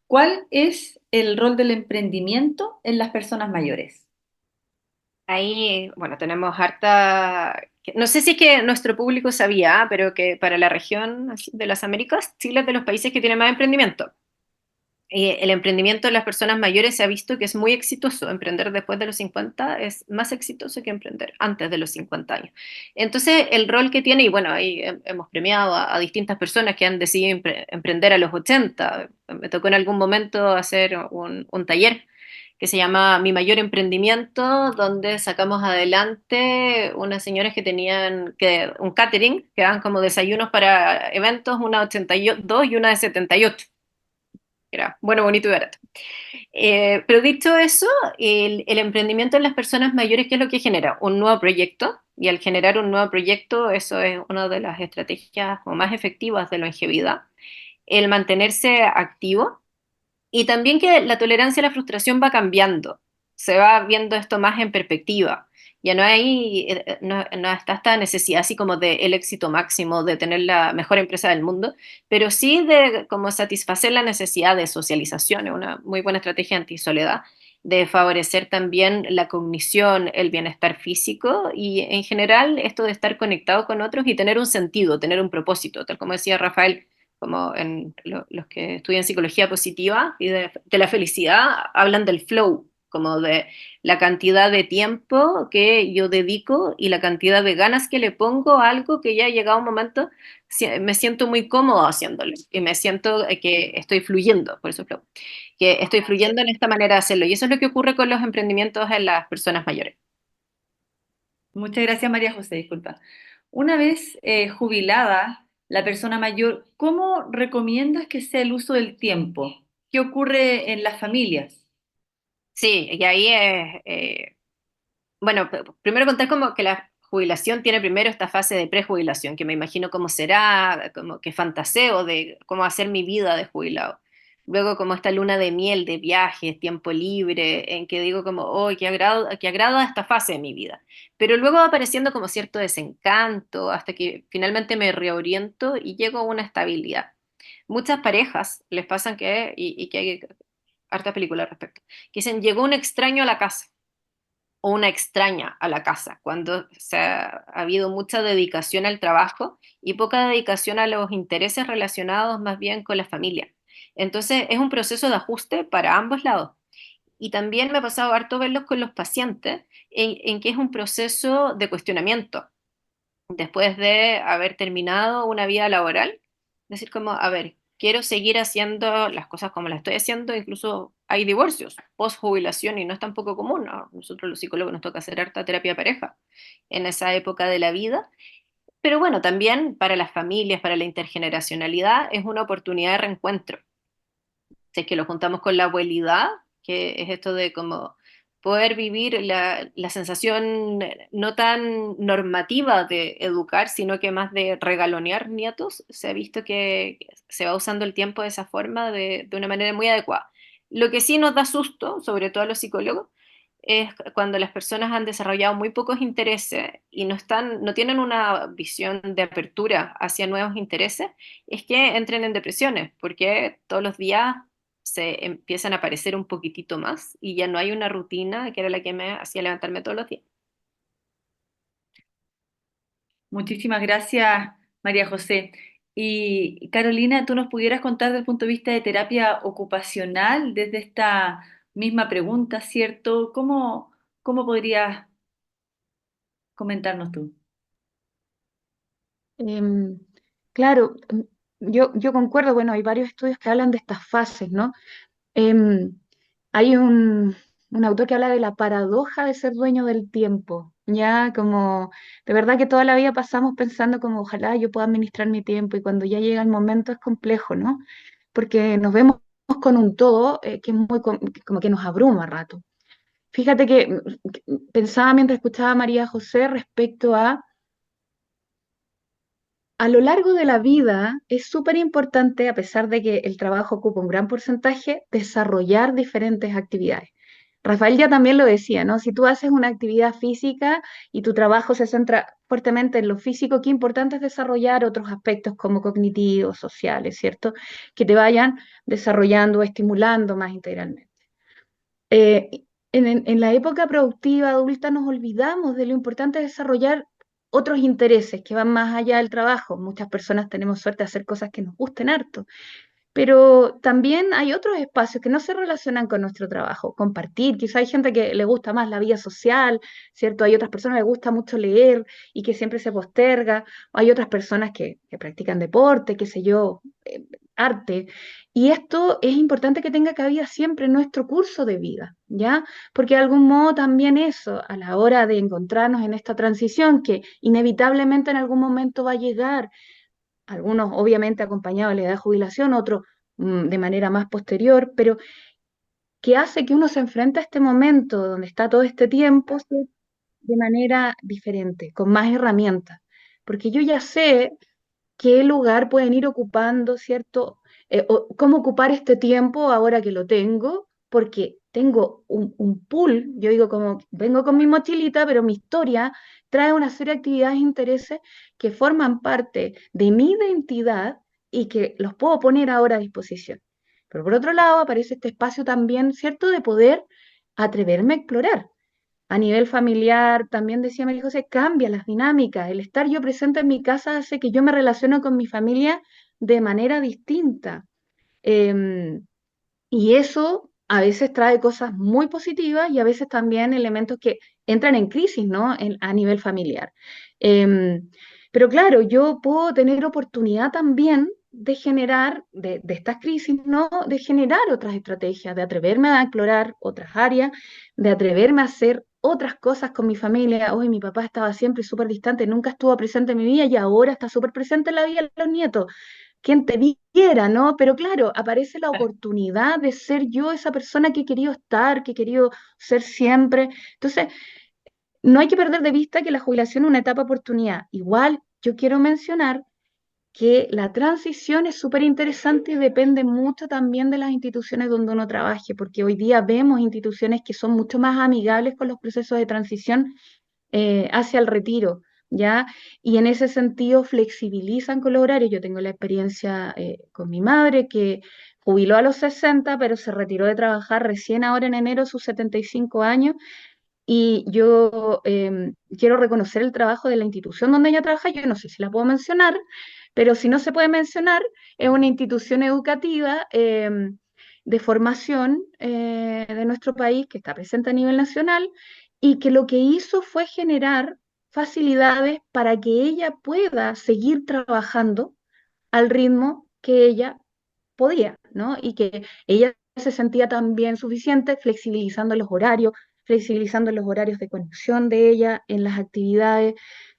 ¿cuál es el rol del emprendimiento en las personas mayores? Ahí, bueno, tenemos harta, no sé si es que nuestro público sabía, pero que para la región así, de las Américas, Chile es de los países que tiene más emprendimiento. El emprendimiento de las personas mayores se ha visto que es muy exitoso. Emprender después de los 50 es más exitoso que emprender antes de los 50 años. Entonces, el rol que tiene, y bueno, ahí hemos premiado a distintas personas que han decidido emprender a los 80. Me tocó en algún momento hacer un taller que se llama Mi Mayor Emprendimiento, donde sacamos adelante unas señoras que tenían un catering, que daban como desayunos para eventos, una de 82 y una de 78. Era bueno, bonito y barato. Pero dicho eso, el emprendimiento en las personas mayores, ¿qué es lo que genera? Un nuevo proyecto, y al generar un nuevo proyecto, eso es una de las estrategias más efectivas de longevidad, el mantenerse activo, y también que la tolerancia a la frustración va cambiando, se va viendo esto más en perspectiva. Ya no hay, no está esta necesidad así como de el éxito máximo, de tener la mejor empresa del mundo, pero sí de como satisfacer la necesidad de socialización, es una muy buena estrategia antisoledad, de favorecer también la cognición, el bienestar físico y en general esto de estar conectado con otros y tener un sentido, tener un propósito, tal como decía Rafael, como en los que estudian psicología positiva y de la felicidad, hablan del flow, como de la cantidad de tiempo que yo dedico y la cantidad de ganas que le pongo a algo que ya ha llegado un momento, me siento muy cómodo haciéndolo y me siento que estoy fluyendo, por eso flow, que estoy fluyendo en esta manera de hacerlo. Y eso es lo que ocurre con los emprendimientos en las personas mayores. Muchas gracias, María José, disculpa. Una vez jubilada la persona mayor, ¿cómo recomiendas que sea el uso del tiempo? ¿Qué ocurre en las familias? Sí, y ahí es, bueno, primero contar como que la jubilación tiene primero esta fase de prejubilación, que me imagino cómo será, como que fantaseo de cómo hacer mi vida de jubilado. Luego como esta luna de miel, de viajes, tiempo libre, en que digo como, oh, que agrada esta fase de mi vida. Pero luego va apareciendo como cierto desencanto, hasta que finalmente me reoriento y llego a una estabilidad. Muchas parejas les pasan que, y que harta película al respecto, que dicen, llegó un extraño a la casa, o una extraña a la casa, cuando ha habido mucha dedicación al trabajo y poca dedicación a los intereses relacionados más bien con la familia. Entonces es un proceso de ajuste para ambos lados. Y también me ha pasado harto verlos con los pacientes, en que es un proceso de cuestionamiento después de haber terminado una vida laboral, decir como, a ver, quiero seguir haciendo las cosas como las estoy haciendo, incluso hay divorcios post jubilación y no es tampoco común, ¿no? Nosotros los psicólogos nos toca hacer harta terapia de pareja en esa época de la vida, pero bueno, también para las familias, para la intergeneracionalidad, es una oportunidad de reencuentro. Si es que lo juntamos con la abuelidad, que es esto de como poder vivir la sensación no tan normativa de educar, sino que más de regalonear nietos, se ha visto que se va usando el tiempo de esa forma de una manera muy adecuada. Lo que sí nos da susto, sobre todo a los psicólogos, es cuando las personas han desarrollado muy pocos intereses y no tienen una visión de apertura hacia nuevos intereses, es que entren en depresiones, porque todos los días se empiezan a aparecer un poquitito más y ya no hay una rutina que era la que me hacía levantarme todos los días. Muchísimas gracias, María José. Y Carolina, ¿tú nos pudieras contar desde el punto de vista de terapia ocupacional, desde esta misma pregunta, ¿cierto? ¿Cómo podrías comentarnos tú? Em, claro, yo concuerdo, bueno, hay varios estudios que hablan de estas fases, ¿no? Em, Hay un autor que habla de la paradoja de ser dueño del tiempo, ya como de verdad que toda la vida pasamos pensando como ojalá yo pueda administrar mi tiempo y cuando ya llega el momento es complejo, ¿no? Porque nos vemos con un todo que es como que nos abruma a rato. Fíjate que pensaba mientras escuchaba a María José respecto a lo largo de la vida es súper importante, a pesar de que el trabajo ocupa un gran porcentaje, desarrollar diferentes actividades. Rafael ya también lo decía, ¿no? Si tú haces una actividad física y tu trabajo se centra fuertemente en lo físico, qué importante es desarrollar otros aspectos como cognitivos, sociales, ¿cierto? Que te vayan desarrollando, estimulando más integralmente. En la época productiva adulta nos olvidamos de lo importante de desarrollar otros intereses que van más allá del trabajo. Muchas personas tenemos suerte de hacer cosas que nos gusten harto, pero también hay otros espacios que no se relacionan con nuestro trabajo. Compartir, quizá hay gente que le gusta más la vida social, ¿cierto? Hay otras personas que les gusta mucho leer y que siempre se posterga. O hay otras personas que practican deporte, qué sé yo, arte. Y esto es importante que tenga cabida siempre en nuestro curso de vida, ¿ya? Porque de algún modo también eso, a la hora de encontrarnos en esta transición que inevitablemente en algún momento va a llegar, algunos obviamente acompañados de la edad de jubilación, otros de manera más posterior, pero que hace que uno se enfrente a este momento donde está todo este tiempo ¿sí? De manera diferente, con más herramientas. Porque yo ya sé qué lugar pueden ir ocupando, ¿cierto? O cómo ocupar este tiempo ahora que lo tengo, porque tengo un pool, yo digo como, vengo con mi mochilita, pero mi historia trae una serie de actividades e intereses que forman parte de mi identidad y que los puedo poner ahora a disposición. Pero por otro lado aparece este espacio también, ¿cierto?, de poder atreverme a explorar. A nivel familiar, también decía María José, cambia las dinámicas. El estar yo presente en mi casa hace que yo me relacione con mi familia de manera distinta. Em, y eso a veces trae cosas muy positivas y a veces también elementos que entran en crisis, ¿no? A nivel familiar. Em, pero claro, yo puedo tener oportunidad también de generar, de estas crisis, ¿no? De generar otras estrategias, de atreverme a explorar otras áreas, de atreverme a hacer otras cosas con mi familia. Hoy mi papá estaba siempre súper distante, nunca estuvo presente en mi vida y ahora está súper presente en la vida de los nietos quien te viera, ¿no? Pero claro, aparece la oportunidad de ser yo esa persona que he querido estar, que he querido ser siempre. Entonces, no hay que perder de vista que la jubilación es una etapa de oportunidad. Igual, yo quiero mencionar que la transición es súper interesante y depende mucho también de las instituciones donde uno trabaje, porque hoy día vemos instituciones que son mucho más amigables con los procesos de transición hacia el retiro, ¿ya? Y en ese sentido flexibilizan con los horarios. Yo tengo la experiencia con mi madre que jubiló a los 60, pero se retiró de trabajar recién ahora en enero, sus 75 años, y yo quiero reconocer el trabajo de la institución donde ella trabaja. Yo no sé si la puedo mencionar, pero si no se puede mencionar, es una institución educativa de formación de nuestro país que está presente a nivel nacional y que lo que hizo fue generar facilidades para que ella pueda seguir trabajando al ritmo que ella podía, ¿no? Y que ella se sentía también suficiente flexibilizando los horarios de conexión de ella en las actividades.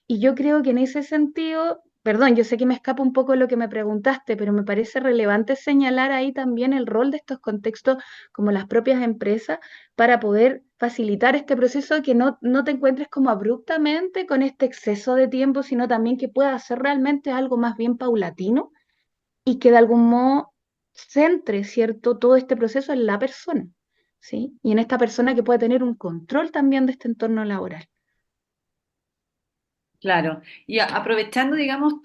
Y yo creo que en ese sentido, perdón, yo sé que me escapa un poco de lo que me preguntaste, pero me parece relevante señalar ahí también el rol de estos contextos como las propias empresas para poder facilitar este proceso, que no te encuentres como abruptamente con este exceso de tiempo, sino también que pueda ser realmente algo más bien paulatino y que de algún modo centre, ¿cierto?, todo este proceso en la persona, ¿sí? Y en esta persona que puede tener un control también de este entorno laboral. Claro, y aprovechando, digamos,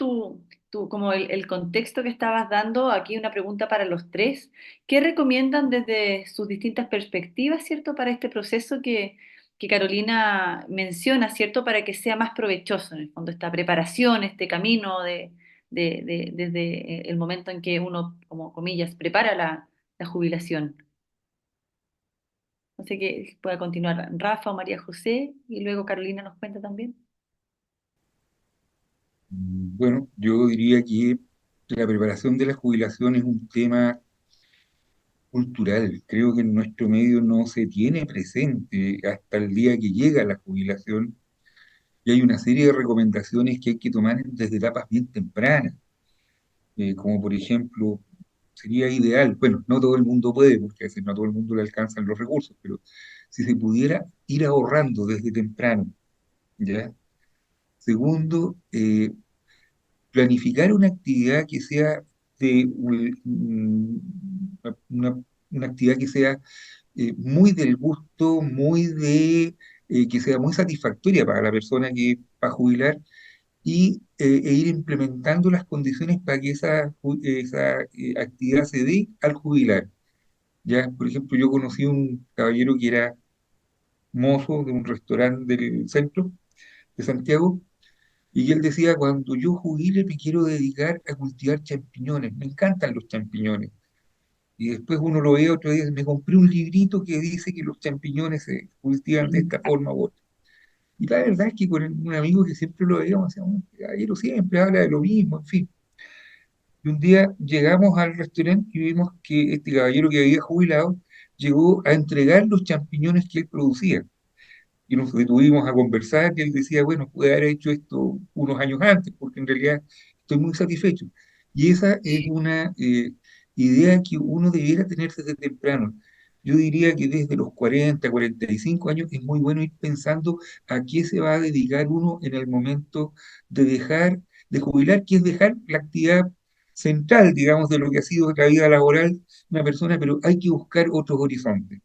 como el contexto que estabas dando, aquí una pregunta para los tres. ¿Qué recomiendan desde sus distintas perspectivas, cierto, para este proceso que Carolina menciona, cierto, para que sea más provechoso, en el fondo, esta preparación, este camino desde el momento en que uno, como comillas, prepara la jubilación? No sé qué pueda continuar Rafa o María José, y luego Carolina nos cuenta también. Bueno, yo diría que la preparación de la jubilación es un tema cultural. Creo que en nuestro medio no se tiene presente hasta el día que llega la jubilación y hay una serie de recomendaciones que hay que tomar desde etapas bien tempranas, como por ejemplo, sería ideal, bueno, no todo el mundo puede, porque a veces no a todo el mundo le alcanzan los recursos, pero si se pudiera ir ahorrando desde temprano, ¿ya? Segundo, planificar una actividad que sea una, una actividad que sea muy del gusto, que sea muy satisfactoria para la persona que va a jubilar e ir implementando las condiciones para que esa actividad se dé al jubilar. Ya, por ejemplo, yo conocí un caballero que era mozo de un restaurante del centro de Santiago. Y él decía, cuando yo jubile me quiero dedicar a cultivar champiñones, me encantan los champiñones. Y después uno lo ve otro día, me compré un librito que dice que los champiñones se cultivan de esta forma u otra. Y la verdad es que con un amigo que siempre lo veíamos, decíamos, caballero siempre habla de lo mismo, en fin. Y un día llegamos al restaurante y vimos que este caballero que había jubilado llegó a entregar los champiñones que él producía y nos detuvimos a conversar y él decía, bueno, pude haber hecho esto unos años antes, porque en realidad estoy muy satisfecho. Y esa es una idea que uno debiera tener desde temprano. Yo diría que desde los 40, 45 años es muy bueno ir pensando a qué se va a dedicar uno en el momento de dejar, de jubilar, que es dejar la actividad central, digamos, de lo que ha sido la vida laboral de una persona, pero hay que buscar otros horizontes.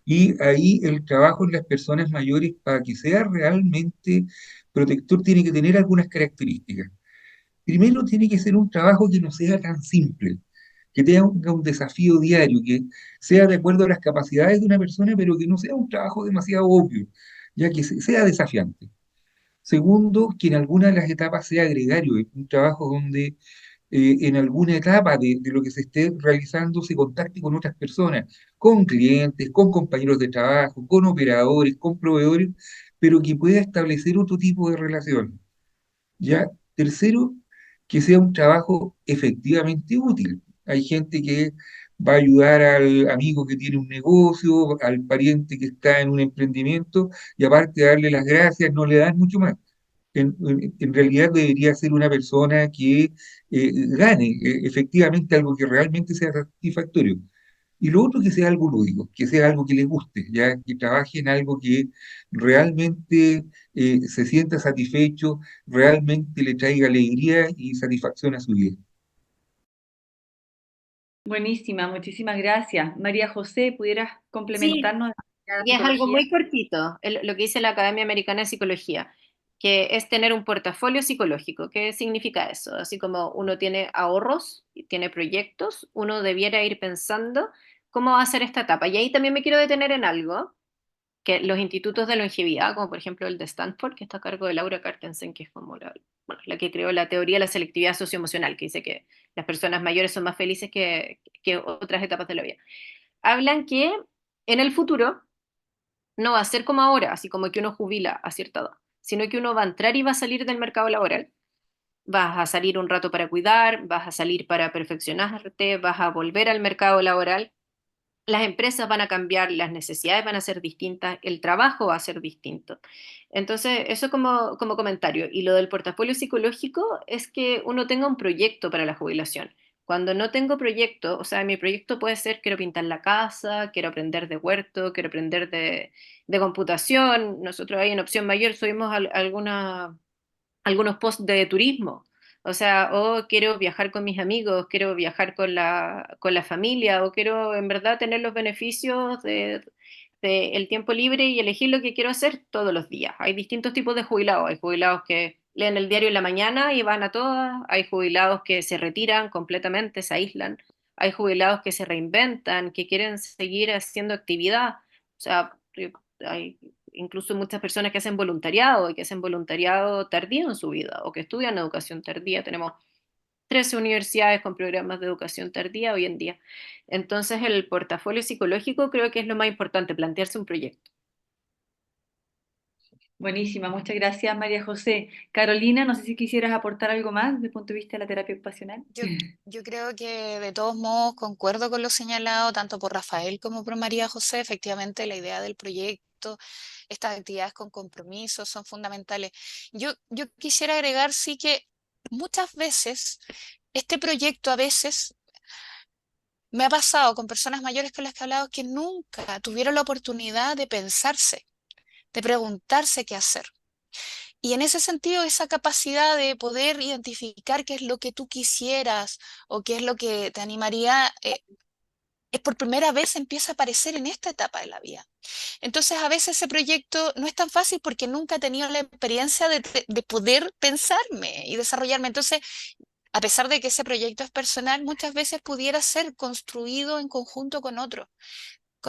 Y ahí el trabajo en las personas mayores, para que sea realmente protector, tiene que tener algunas características. Primero, tiene que ser un trabajo que no sea tan simple, que tenga un desafío diario, que sea de acuerdo a las capacidades de una persona, pero que no sea un trabajo demasiado obvio, ya que sea desafiante. Segundo, que en alguna de las etapas sea gregario, un trabajo donde en alguna etapa de lo que se esté realizando se contacte con otras personas, con clientes, con compañeros de trabajo, con operadores, con proveedores, pero que pueda establecer otro tipo de relación. Ya, tercero, que sea un trabajo efectivamente útil. Hay gente que va a ayudar al amigo que tiene un negocio, al pariente que está en un emprendimiento, y aparte de darle las gracias, no le dan mucho más. En realidad debería ser una persona que gane efectivamente algo que realmente sea satisfactorio. Y lo otro, que sea algo lúdico, que sea algo que le guste, ya que trabaje en algo que realmente se sienta satisfecho, realmente le traiga alegría y satisfacción a su vida. Buenísima, muchísimas gracias. María José, ¿pudieras Sí, complementarnos la y es algo psicología? muy cortito, lo que dice la Academia Americana de Psicología. que es tener un portafolio psicológico. ¿Qué significa eso? Así como uno tiene ahorros, y tiene proyectos, uno debiera ir pensando cómo va a ser esta etapa. Y ahí también me quiero detener en algo, que los institutos de longevidad, como por ejemplo el de Stanford, que está a cargo de Laura Cartensen, que es como bueno, la que creó la teoría de la selectividad socioemocional, que dice que las personas mayores son más felices que otras etapas de la vida. Hablan que en el futuro no va a ser como ahora, así como que uno jubila a cierta edad, sino que uno va a entrar y va a salir del mercado laboral. Vas a salir un rato para cuidar, vas a salir para perfeccionarte, vas a volver al mercado laboral. Las empresas van a cambiar, las necesidades van a ser distintas, el trabajo va a ser distinto. Entonces, eso como comentario. Y lo del portafolio psicológico es que uno tenga un proyecto para la jubilación. Cuando no tengo proyecto, o sea, mi proyecto puede ser quiero pintar la casa, quiero aprender de huerto, quiero aprender de computación. Nosotros ahí en Opción Mayor subimos algunos posts de turismo. O sea, o quiero viajar con mis amigos, quiero viajar con la familia, o quiero en verdad tener los beneficios de el tiempo libre y elegir lo que quiero hacer todos los días. Hay distintos tipos de jubilados. Hay jubilados que leen el diario en la mañana y van a todas. Hay jubilados que se retiran completamente, se aíslan. Hay jubilados que se reinventan, que quieren seguir haciendo actividad. O sea, hay incluso muchas personas que hacen voluntariado y que hacen voluntariado tardío en su vida o que estudian educación tardía. Tenemos 13 universidades con programas de educación tardía hoy en día. Entonces, el portafolio psicológico creo que es lo más importante, plantearse un proyecto. Buenísima, muchas gracias María José. Carolina, no sé si quisieras aportar algo más desde el punto de vista de la terapia ocupacional. Yo creo que de todos modos concuerdo con lo señalado tanto por Rafael como por María José. Efectivamente, la idea del proyecto, estas actividades con compromiso son fundamentales. Yo quisiera agregar, sí, que muchas veces este proyecto a veces me ha pasado con personas mayores con las que he hablado que nunca tuvieron la oportunidad de pensarse, de preguntarse qué hacer. Y en ese sentido, esa capacidad de poder identificar qué es lo que tú quisieras o qué es lo que te animaría, es por primera vez empieza a aparecer en esta etapa de la vida. Entonces, a veces ese proyecto no es tan fácil porque nunca he tenido la experiencia de poder pensarme y desarrollarme. Entonces, a pesar de que ese proyecto es personal, muchas veces pudiera ser construido en conjunto con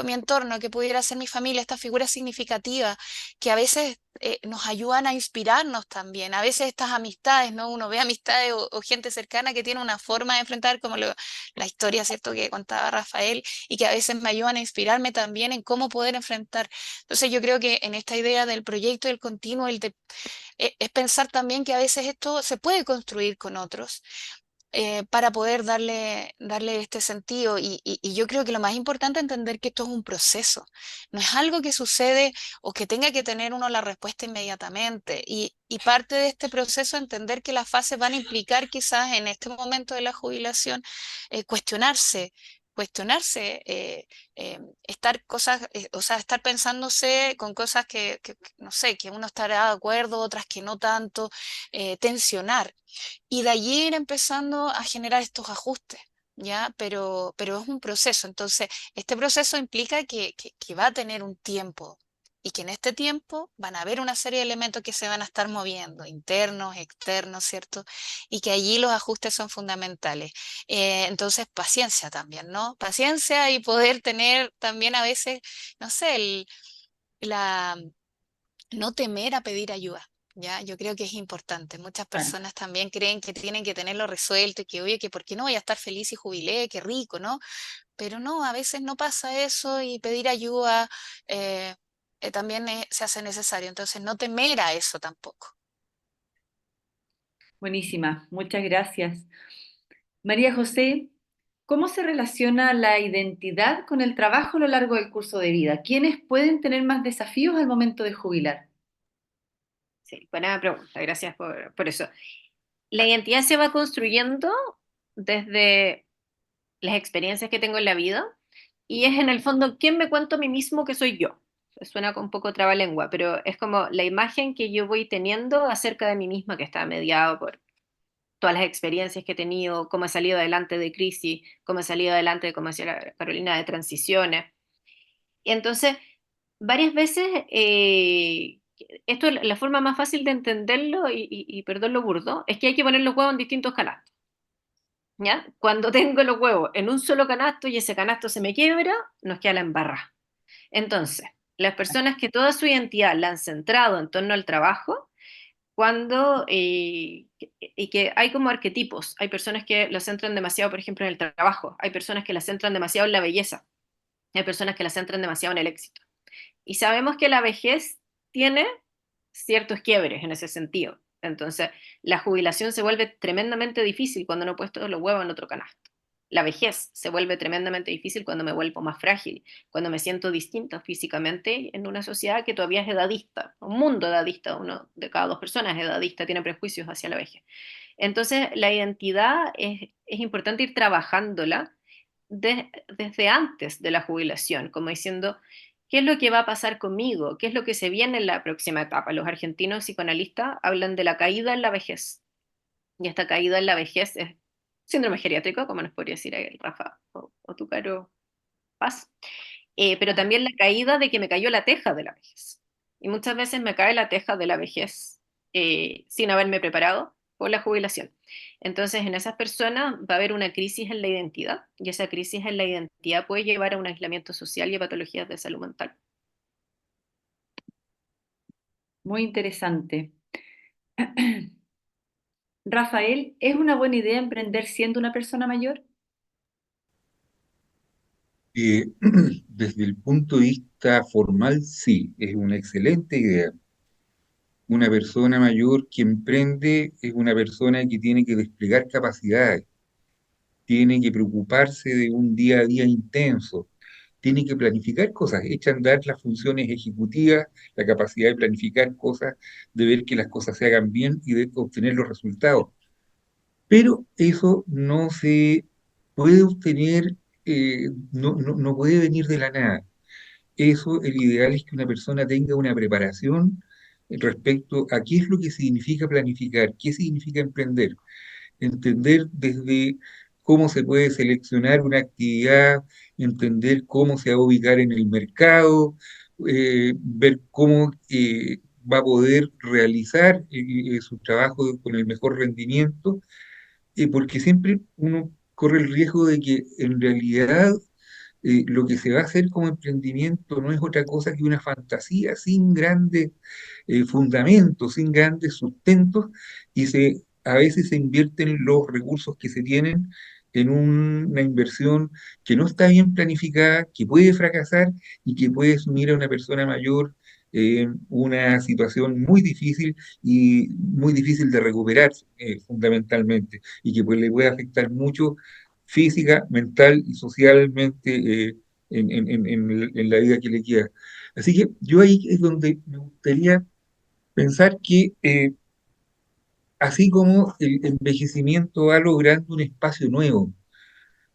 mi entorno, que pudiera ser mi familia, estas figuras significativas que a veces nos ayudan a inspirarnos también. A veces estas amistades, ¿no? Uno ve amistades o gente cercana que tiene una forma de enfrentar, como la historia, ¿cierto?, que contaba Rafael, y que a veces me ayudan a inspirarme también en cómo poder enfrentar. Entonces yo creo que en esta idea del proyecto, del continuo, es pensar también que a veces esto se puede construir con otros para poder darle este sentido. Y yo creo que lo más importante es entender que esto es un proceso, no es algo que sucede o que tenga que tener uno la respuesta inmediatamente. Y parte de este proceso, entender que las fases van a implicar quizás en este momento de la jubilación cuestionarse, estar cosas, o sea, estar pensándose con cosas no sé, que uno estará de acuerdo, otras que no tanto, tensionar. Y de allí ir empezando a generar estos ajustes, ¿ya? Pero es un proceso. Entonces, este proceso implica que va a tener un tiempo y que en este tiempo van a haber una serie de elementos que se van a estar moviendo, internos, externos, ¿cierto? Y que allí los ajustes son fundamentales. Entonces, paciencia también, ¿no? Paciencia y poder tener también a veces, no sé, la no temer a pedir ayuda. ¿Ya? Yo creo que es importante. Muchas Bueno, personas también creen que tienen que tenerlo resuelto y que, oye, que por qué no voy a estar feliz y jubilé, qué rico, ¿no? Pero no, a veces no pasa eso y pedir ayuda también se hace necesario. Entonces, no temer a eso tampoco. buenísima, muchas gracias. María José, ¿cómo se relaciona la identidad con el trabajo a lo largo del curso de vida? ¿Quiénes pueden tener más desafíos al momento de jubilar? Sí, buena pregunta, gracias por eso. La identidad se va construyendo desde las experiencias que tengo en la vida y es en el fondo quién me cuento a mí mismo que soy yo. Suena un poco trabalengua, pero es como la imagen que yo voy teniendo acerca de mí misma que está mediado por todas las experiencias que he tenido, cómo he salido adelante de crisis, cómo he salido adelante, como decía Carolina, de transiciones. Y entonces, varias veces esto, la forma más fácil de entenderlo, y perdón lo burdo, es que hay que poner los huevos en distintos canastos. ¿Ya? Cuando tengo los huevos en un solo canasto y ese canasto se me quiebra, nos queda la embarrada. Entonces, las personas que toda su identidad la han centrado en torno al trabajo, y que hay como arquetipos, hay personas que lo centran demasiado, por ejemplo, en el trabajo, hay personas que la centran demasiado en la belleza, hay personas que la centran demasiado en el éxito. Y sabemos que la vejez tiene ciertos quiebres en ese sentido. Entonces, la jubilación se vuelve tremendamente difícil cuando no he puesto los huevos en otro canasto. La vejez se vuelve tremendamente difícil cuando me vuelvo más frágil, cuando me siento distinta físicamente en una sociedad que todavía es edadista, un mundo edadista, uno de cada dos personas es edadista, tiene prejuicios hacia la vejez. Entonces, la identidad es importante ir trabajándola desde antes de la jubilación, como diciendo, ¿qué es lo que va a pasar conmigo? ¿Qué es lo que se viene en la próxima etapa? Los argentinos psicoanalistas hablan de la caída en la vejez. Y esta caída en la vejez es síndrome geriátrico, como nos podría decir el Rafa o tu caro Paz. Pero también la caída de que me cayó la teja de la vejez. Y muchas veces me cae la teja de la vejez sin haberme preparado por la jubilación. Entonces, en esas personas va a haber una crisis en la identidad, y esa crisis en la identidad puede llevar a un aislamiento social y a patologías de salud mental. Muy interesante. Rafael, ¿es una buena idea emprender siendo una persona mayor? Eh, Desde el punto de vista formal, sí, es una excelente idea. Una persona mayor que emprende es una persona que tiene que desplegar capacidades, tiene que preocuparse de un día a día intenso, tiene que planificar cosas, echa a andar las funciones ejecutivas, la capacidad de planificar cosas, de ver que las cosas se hagan bien y de obtener los resultados. Pero eso no se puede obtener, no puede venir de la nada. Eso, el ideal es que una persona tenga una preparación respecto a qué es lo que significa planificar, qué significa emprender, entender desde cómo se puede seleccionar una actividad, entender cómo se va a ubicar en el mercado, ver cómo va a poder realizar su trabajo con el mejor rendimiento, porque siempre uno corre el riesgo de que en realidad lo que se va a hacer como emprendimiento no es otra cosa que una fantasía sin grandes fundamentos, sin grandes sustentos, y a veces se invierten los recursos que se tienen en una inversión que no está bien planificada, que puede fracasar y que puede sumir a una persona mayor en una situación muy difícil y muy difícil de recuperar fundamentalmente, y que pues, le puede afectar mucho física, mental y socialmente en la vida que le queda. Así que yo ahí es donde me gustaría pensar que así como el envejecimiento va logrando un espacio nuevo,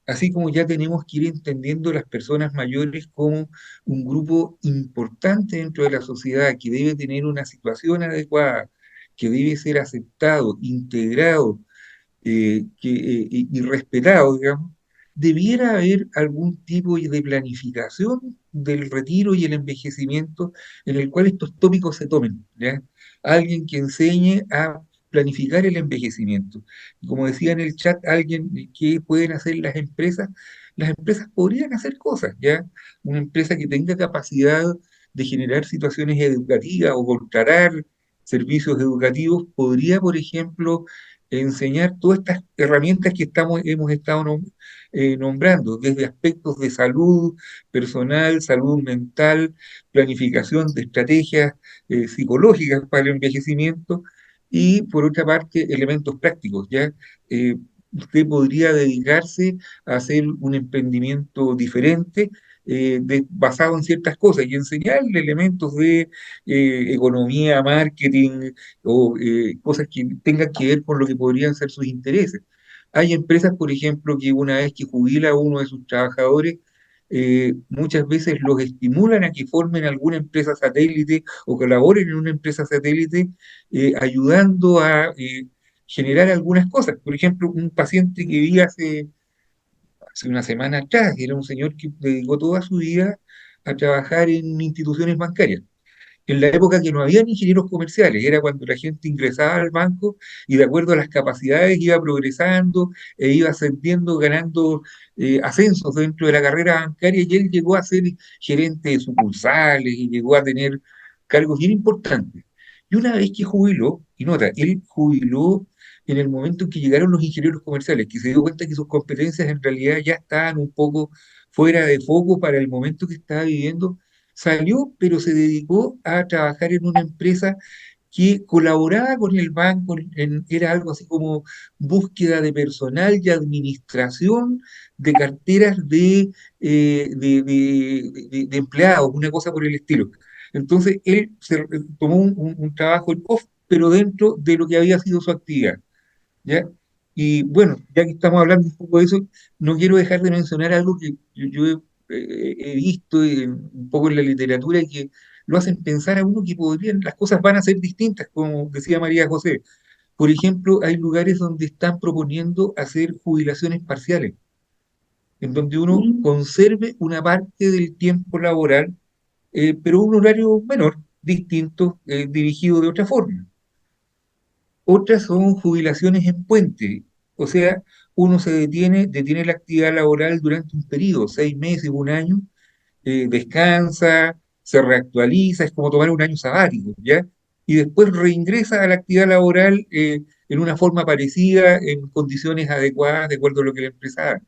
así como ya tenemos que ir entendiendo las personas mayores como un grupo importante dentro de la sociedad que debe tener una situación adecuada, que debe ser aceptado, integrado y respetado, digamos, debiera haber algún tipo de planificación del retiro y el envejecimiento en el cual estos tópicos se tomen, ¿ya? Alguien que enseñe a planificar el envejecimiento. Como decía en el chat, alguien que pueden hacer las empresas podrían hacer cosas, ¿ya? Una empresa que tenga capacidad de generar situaciones educativas o contratar servicios educativos podría, por ejemplo, enseñar todas estas herramientas que hemos estado nombrando, desde aspectos de salud personal, salud mental, planificación de estrategias psicológicas para el envejecimiento y, por otra parte, elementos prácticos, ¿ya? Usted podría dedicarse a hacer un emprendimiento diferente basado en ciertas cosas y enseñarle elementos de economía, marketing, o cosas que tengan que ver con lo que podrían ser sus intereses. Hay empresas, por ejemplo, que una vez que jubila a uno de sus trabajadores, muchas veces los estimulan a que formen alguna empresa satélite o colaboren en una empresa satélite, ayudando a generar algunas cosas. Por ejemplo, un paciente que vi hace una semana atrás, era un señor que dedicó toda su vida a trabajar en instituciones bancarias en la época que no había ingenieros comerciales, era cuando la gente ingresaba al banco y de acuerdo a las capacidades iba progresando e iba ascendiendo, ganando ascensos dentro de la carrera bancaria y él llegó a ser gerente de sucursales y llegó a tener cargos bien importantes. Y una vez que jubiló, y nota, él jubiló en el momento en que llegaron los ingenieros comerciales, que se dio cuenta que sus competencias en realidad ya estaban un poco fuera de foco para el momento que estaba viviendo. Salió, pero se dedicó a trabajar en una empresa que colaboraba con el banco, era algo así como búsqueda de personal y administración de carteras de empleados, una cosa por el estilo. Entonces, él tomó un trabajo en off, pero dentro de lo que había sido su actividad. ¿Ya? Y bueno, ya que estamos hablando un poco de eso, no quiero dejar de mencionar algo que yo he visto un poco en la literatura y que lo hacen pensar a uno que podrían, las cosas van a ser distintas, como decía María José. Por ejemplo, hay lugares donde están proponiendo hacer jubilaciones parciales, en donde uno Mm. conserve una parte del tiempo laboral, pero un horario menor, distinto, dirigido de otra forma. Otras son jubilaciones en puente, o sea, uno detiene la actividad laboral durante un periodo, 6 meses, un año, descansa, se reactualiza, es como tomar un año sabático, ¿ya? Y después reingresa a la actividad laboral en una forma parecida, en condiciones adecuadas, de acuerdo a lo que la empresa haga.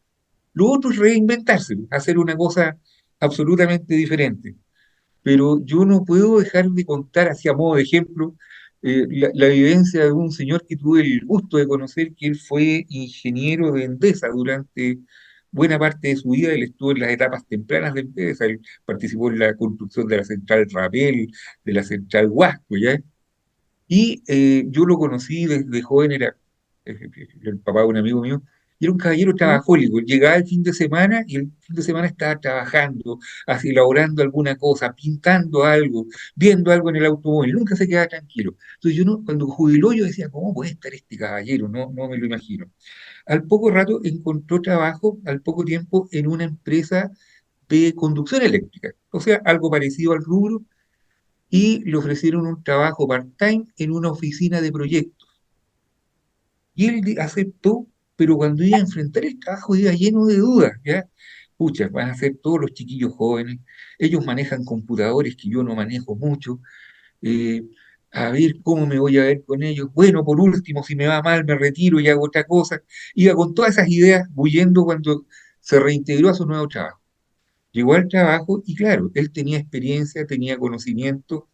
Lo otro es reinventarse, hacer una cosa absolutamente diferente, pero yo no puedo dejar de contar, así a modo de ejemplo, la vivencia de un señor que tuve el gusto de conocer, que él fue ingeniero de Endesa durante buena parte de su vida. Él estuvo en las etapas tempranas de Endesa, él participó en la construcción de la central Rapel, de la central Huasco, ¿ya? Y yo lo conocí desde joven, era el papá de un amigo mío, y era un caballero ¿Mm? trabajólico. Llegaba el fin de semana y el fin de semana estaba trabajando, así, elaborando alguna cosa, pintando algo, viendo algo en el automóvil, nunca se quedaba tranquilo. Entonces yo no, cuando jubiló yo decía, ¿cómo puede estar este caballero? No, no me lo imagino. Al poco rato encontró trabajo, al poco tiempo, en una empresa de conducción eléctrica, o sea, algo parecido al rubro, y le ofrecieron un trabajo part-time en una oficina de proyectos. Y él aceptó, pero cuando iba a enfrentar el trabajo iba lleno de dudas, ¿ya? Pucha, van a ser todos los chiquillos jóvenes, ellos manejan computadores que yo no manejo mucho, eh, a ver cómo me voy a ver con ellos. Bueno, por último, si me va mal, me retiro y hago otra cosa. Iba con todas esas ideas huyendo cuando se reintegró a su nuevo trabajo. Llegó al trabajo y claro, él tenía experiencia, tenía conocimiento,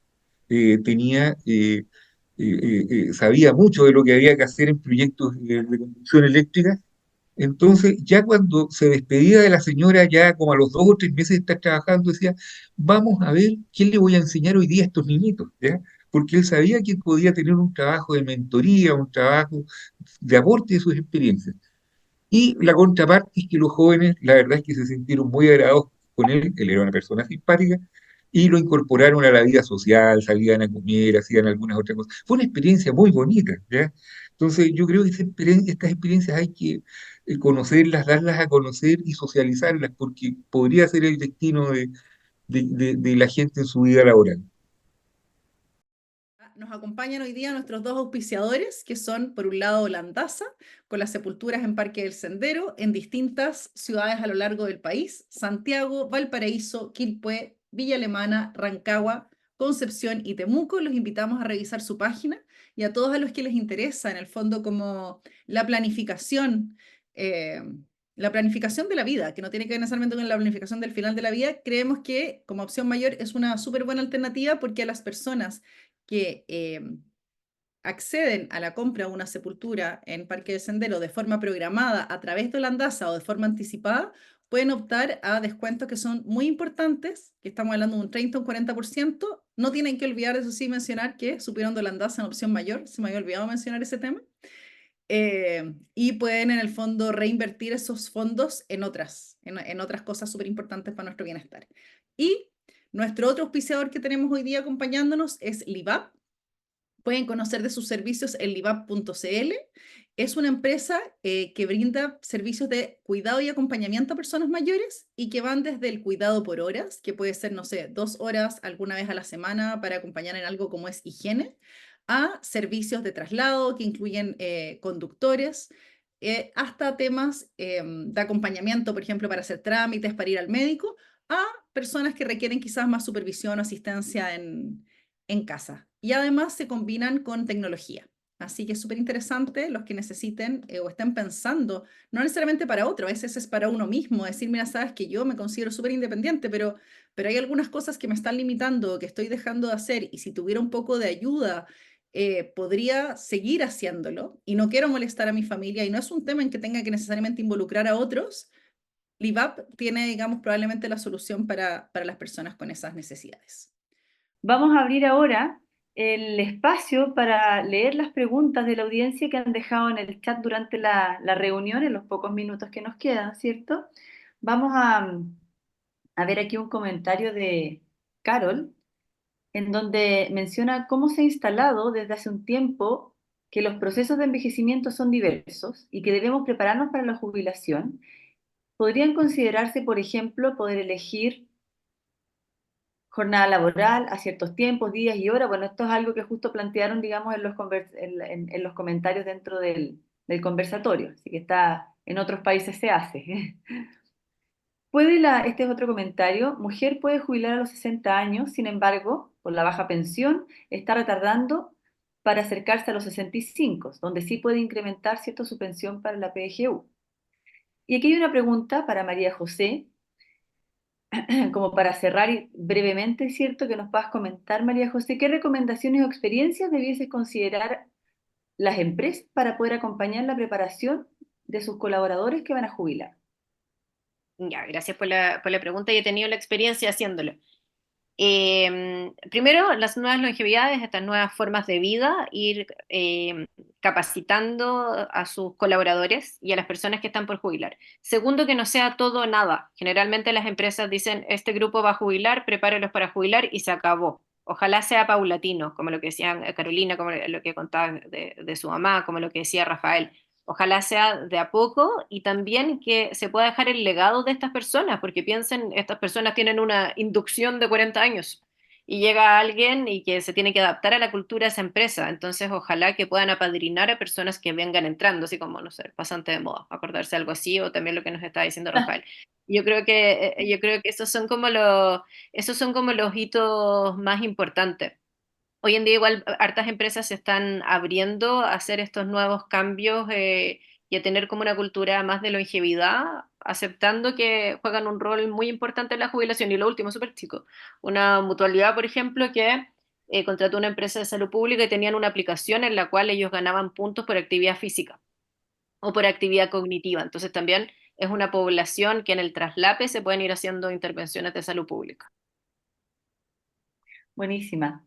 sabía mucho de lo que había que hacer en proyectos de conducción eléctrica. Entonces, ya cuando se despedía de la señora, ya como a los 2 o 3 meses de estar trabajando, decía, vamos a ver qué le voy a enseñar hoy día a estos niñitos, ¿ya? Porque él sabía que podía tener un trabajo de mentoría, un trabajo de aporte de sus experiencias. Y la contraparte es que los jóvenes, la verdad es que se sintieron muy agradados con él era una persona simpática, y lo incorporaron a la vida social, salían a comer, hacían algunas otras cosas. Fue una experiencia muy bonita, ¿ya? Entonces yo creo que estas experiencias hay que conocerlas, darlas a conocer y socializarlas, porque podría ser el destino de la gente en su vida laboral. Nos acompañan hoy día nuestros dos auspiciadores, que son, por un lado, Landasa, con las sepulturas en Parque del Sendero, en distintas ciudades a lo largo del país: Santiago, Valparaíso, Quilpué, Villa Alemana, Rancagua, Concepción y Temuco. Los invitamos a revisar su página, y a todos a los que les interesa, en el fondo, como la planificación, eh, la planificación de la vida, que no tiene que ver necesariamente con la planificación del final de la vida. Creemos que como opción mayor es una súper buena alternativa, porque a las personas que acceden a la compra de una sepultura en Parque del Sendero de forma programada a través de Holandasa o de forma anticipada, pueden optar a descuentos que son muy importantes, que estamos hablando de un 30 o un 40%. No tienen que olvidar, eso sí, mencionar que supieron de Holandasa en opción mayor, se me había olvidado mencionar ese tema. Y pueden, en el fondo, reinvertir esos fondos en otras cosas súper importantes para nuestro bienestar. Y nuestro otro auspiciador que tenemos hoy día acompañándonos es Livap. Pueden conocer de sus servicios en livap.cl. Es una empresa que brinda servicios de cuidado y acompañamiento a personas mayores y que van desde el cuidado por horas, que puede ser, no sé, 2 horas alguna vez a la semana para acompañar en algo como es higiene, a servicios de traslado que incluyen conductores, hasta temas de acompañamiento, por ejemplo, para hacer trámites, para ir al médico, a personas que requieren quizás más supervisión o asistencia en casa. Y además se combinan con tecnología. Así que es súper interesante los que necesiten o estén pensando, no necesariamente para otro, a veces es para uno mismo, decir, mira, sabes que yo me considero súper independiente, pero hay algunas cosas que me están limitando, que estoy dejando de hacer, y si tuviera un poco de ayuda, podría seguir haciéndolo, y no quiero molestar a mi familia, y no es un tema en que tenga que necesariamente involucrar a otros. Livap tiene, digamos, probablemente la solución para las personas con esas necesidades. Vamos a abrir ahora el espacio para leer las preguntas de la audiencia que han dejado en el chat durante la reunión, en los pocos minutos que nos quedan, ¿cierto? Vamos a ver aquí un comentario de Carol, en donde menciona cómo se ha instalado desde hace un tiempo que los procesos de envejecimiento son diversos y que debemos prepararnos para la jubilación. Podrían considerarse, por ejemplo, poder elegir jornada laboral a ciertos tiempos, días y horas. Bueno, esto es algo que justo plantearon, digamos, en los comentarios dentro del conversatorio, así que está, en otros países se hace. Este es otro comentario, mujer puede jubilar a los 60 años, sin embargo, por la baja pensión, está retardando para acercarse a los 65, donde sí puede incrementar, ¿cierto?, su pensión para la PGU. Y aquí hay una pregunta para María José, como para cerrar brevemente, ¿cierto? Que nos puedas comentar, María José, ¿qué recomendaciones o experiencias debiese considerar las empresas para poder acompañar la preparación de sus colaboradores que van a jubilar? Ya, gracias por la pregunta. Yo he tenido la experiencia haciéndolo. Primero, las nuevas longevidades, estas nuevas formas de vida, ir capacitando a sus colaboradores y a las personas que están por jubilar. Segundo, que no sea todo o nada. Generalmente las empresas dicen, este grupo va a jubilar, prepárelos para jubilar y se acabó. Ojalá sea paulatino, como lo que decía Carolina, como lo que contaba de su mamá, como lo que decía Rafael. Ojalá sea de a poco y también que se pueda dejar el legado de estas personas, porque piensen, estas personas tienen una inducción de 40 años y llega alguien y que se tiene que adaptar a la cultura de esa empresa. Entonces, ojalá que puedan apadrinar a personas que vengan entrando, así como, no sé, pasante de moda, acordarse algo así, o también lo que nos está diciendo Rafael. Yo creo que esos son como los hitos más importantes. Hoy en día igual hartas empresas se están abriendo a hacer estos nuevos cambios y a tener como una cultura más de longevidad, aceptando que juegan un rol muy importante en la jubilación. Y lo último, súper chico, una mutualidad, por ejemplo, que contrató una empresa de salud pública y tenían una aplicación en la cual ellos ganaban puntos por actividad física o por actividad cognitiva. Entonces también es una población que en el traslape se pueden ir haciendo intervenciones de salud pública. Buenísima.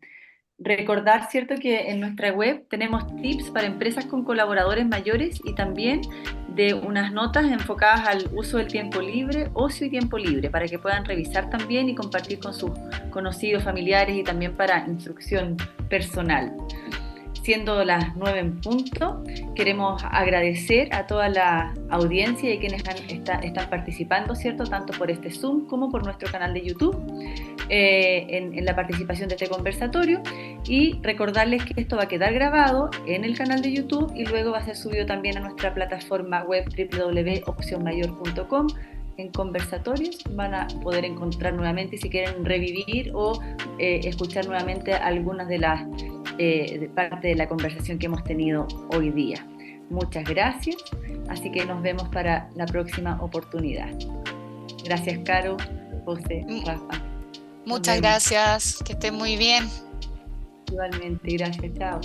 Recordar, ¿cierto?, que en nuestra web tenemos tips para empresas con colaboradores mayores y también de unas notas enfocadas al uso del tiempo libre, ocio y tiempo libre, para que puedan revisar también y compartir con sus conocidos, familiares y también para instrucción personal. Siendo las 9 en punto, queremos agradecer a toda la audiencia y a quienes están participando, ¿cierto?, tanto por este Zoom como por nuestro canal de YouTube, en la participación de este conversatorio, y recordarles que esto va a quedar grabado en el canal de YouTube y luego va a ser subido también a nuestra plataforma web www.opcionmayor.com. En conversatorios van a poder encontrar nuevamente, si quieren revivir o escuchar nuevamente algunas de las parte de la conversación que hemos tenido hoy día. Muchas gracias, así que nos vemos para la próxima oportunidad. Gracias, Caro, José, Rafa. Muchas gracias, que estén muy bien. Igualmente, gracias, chao.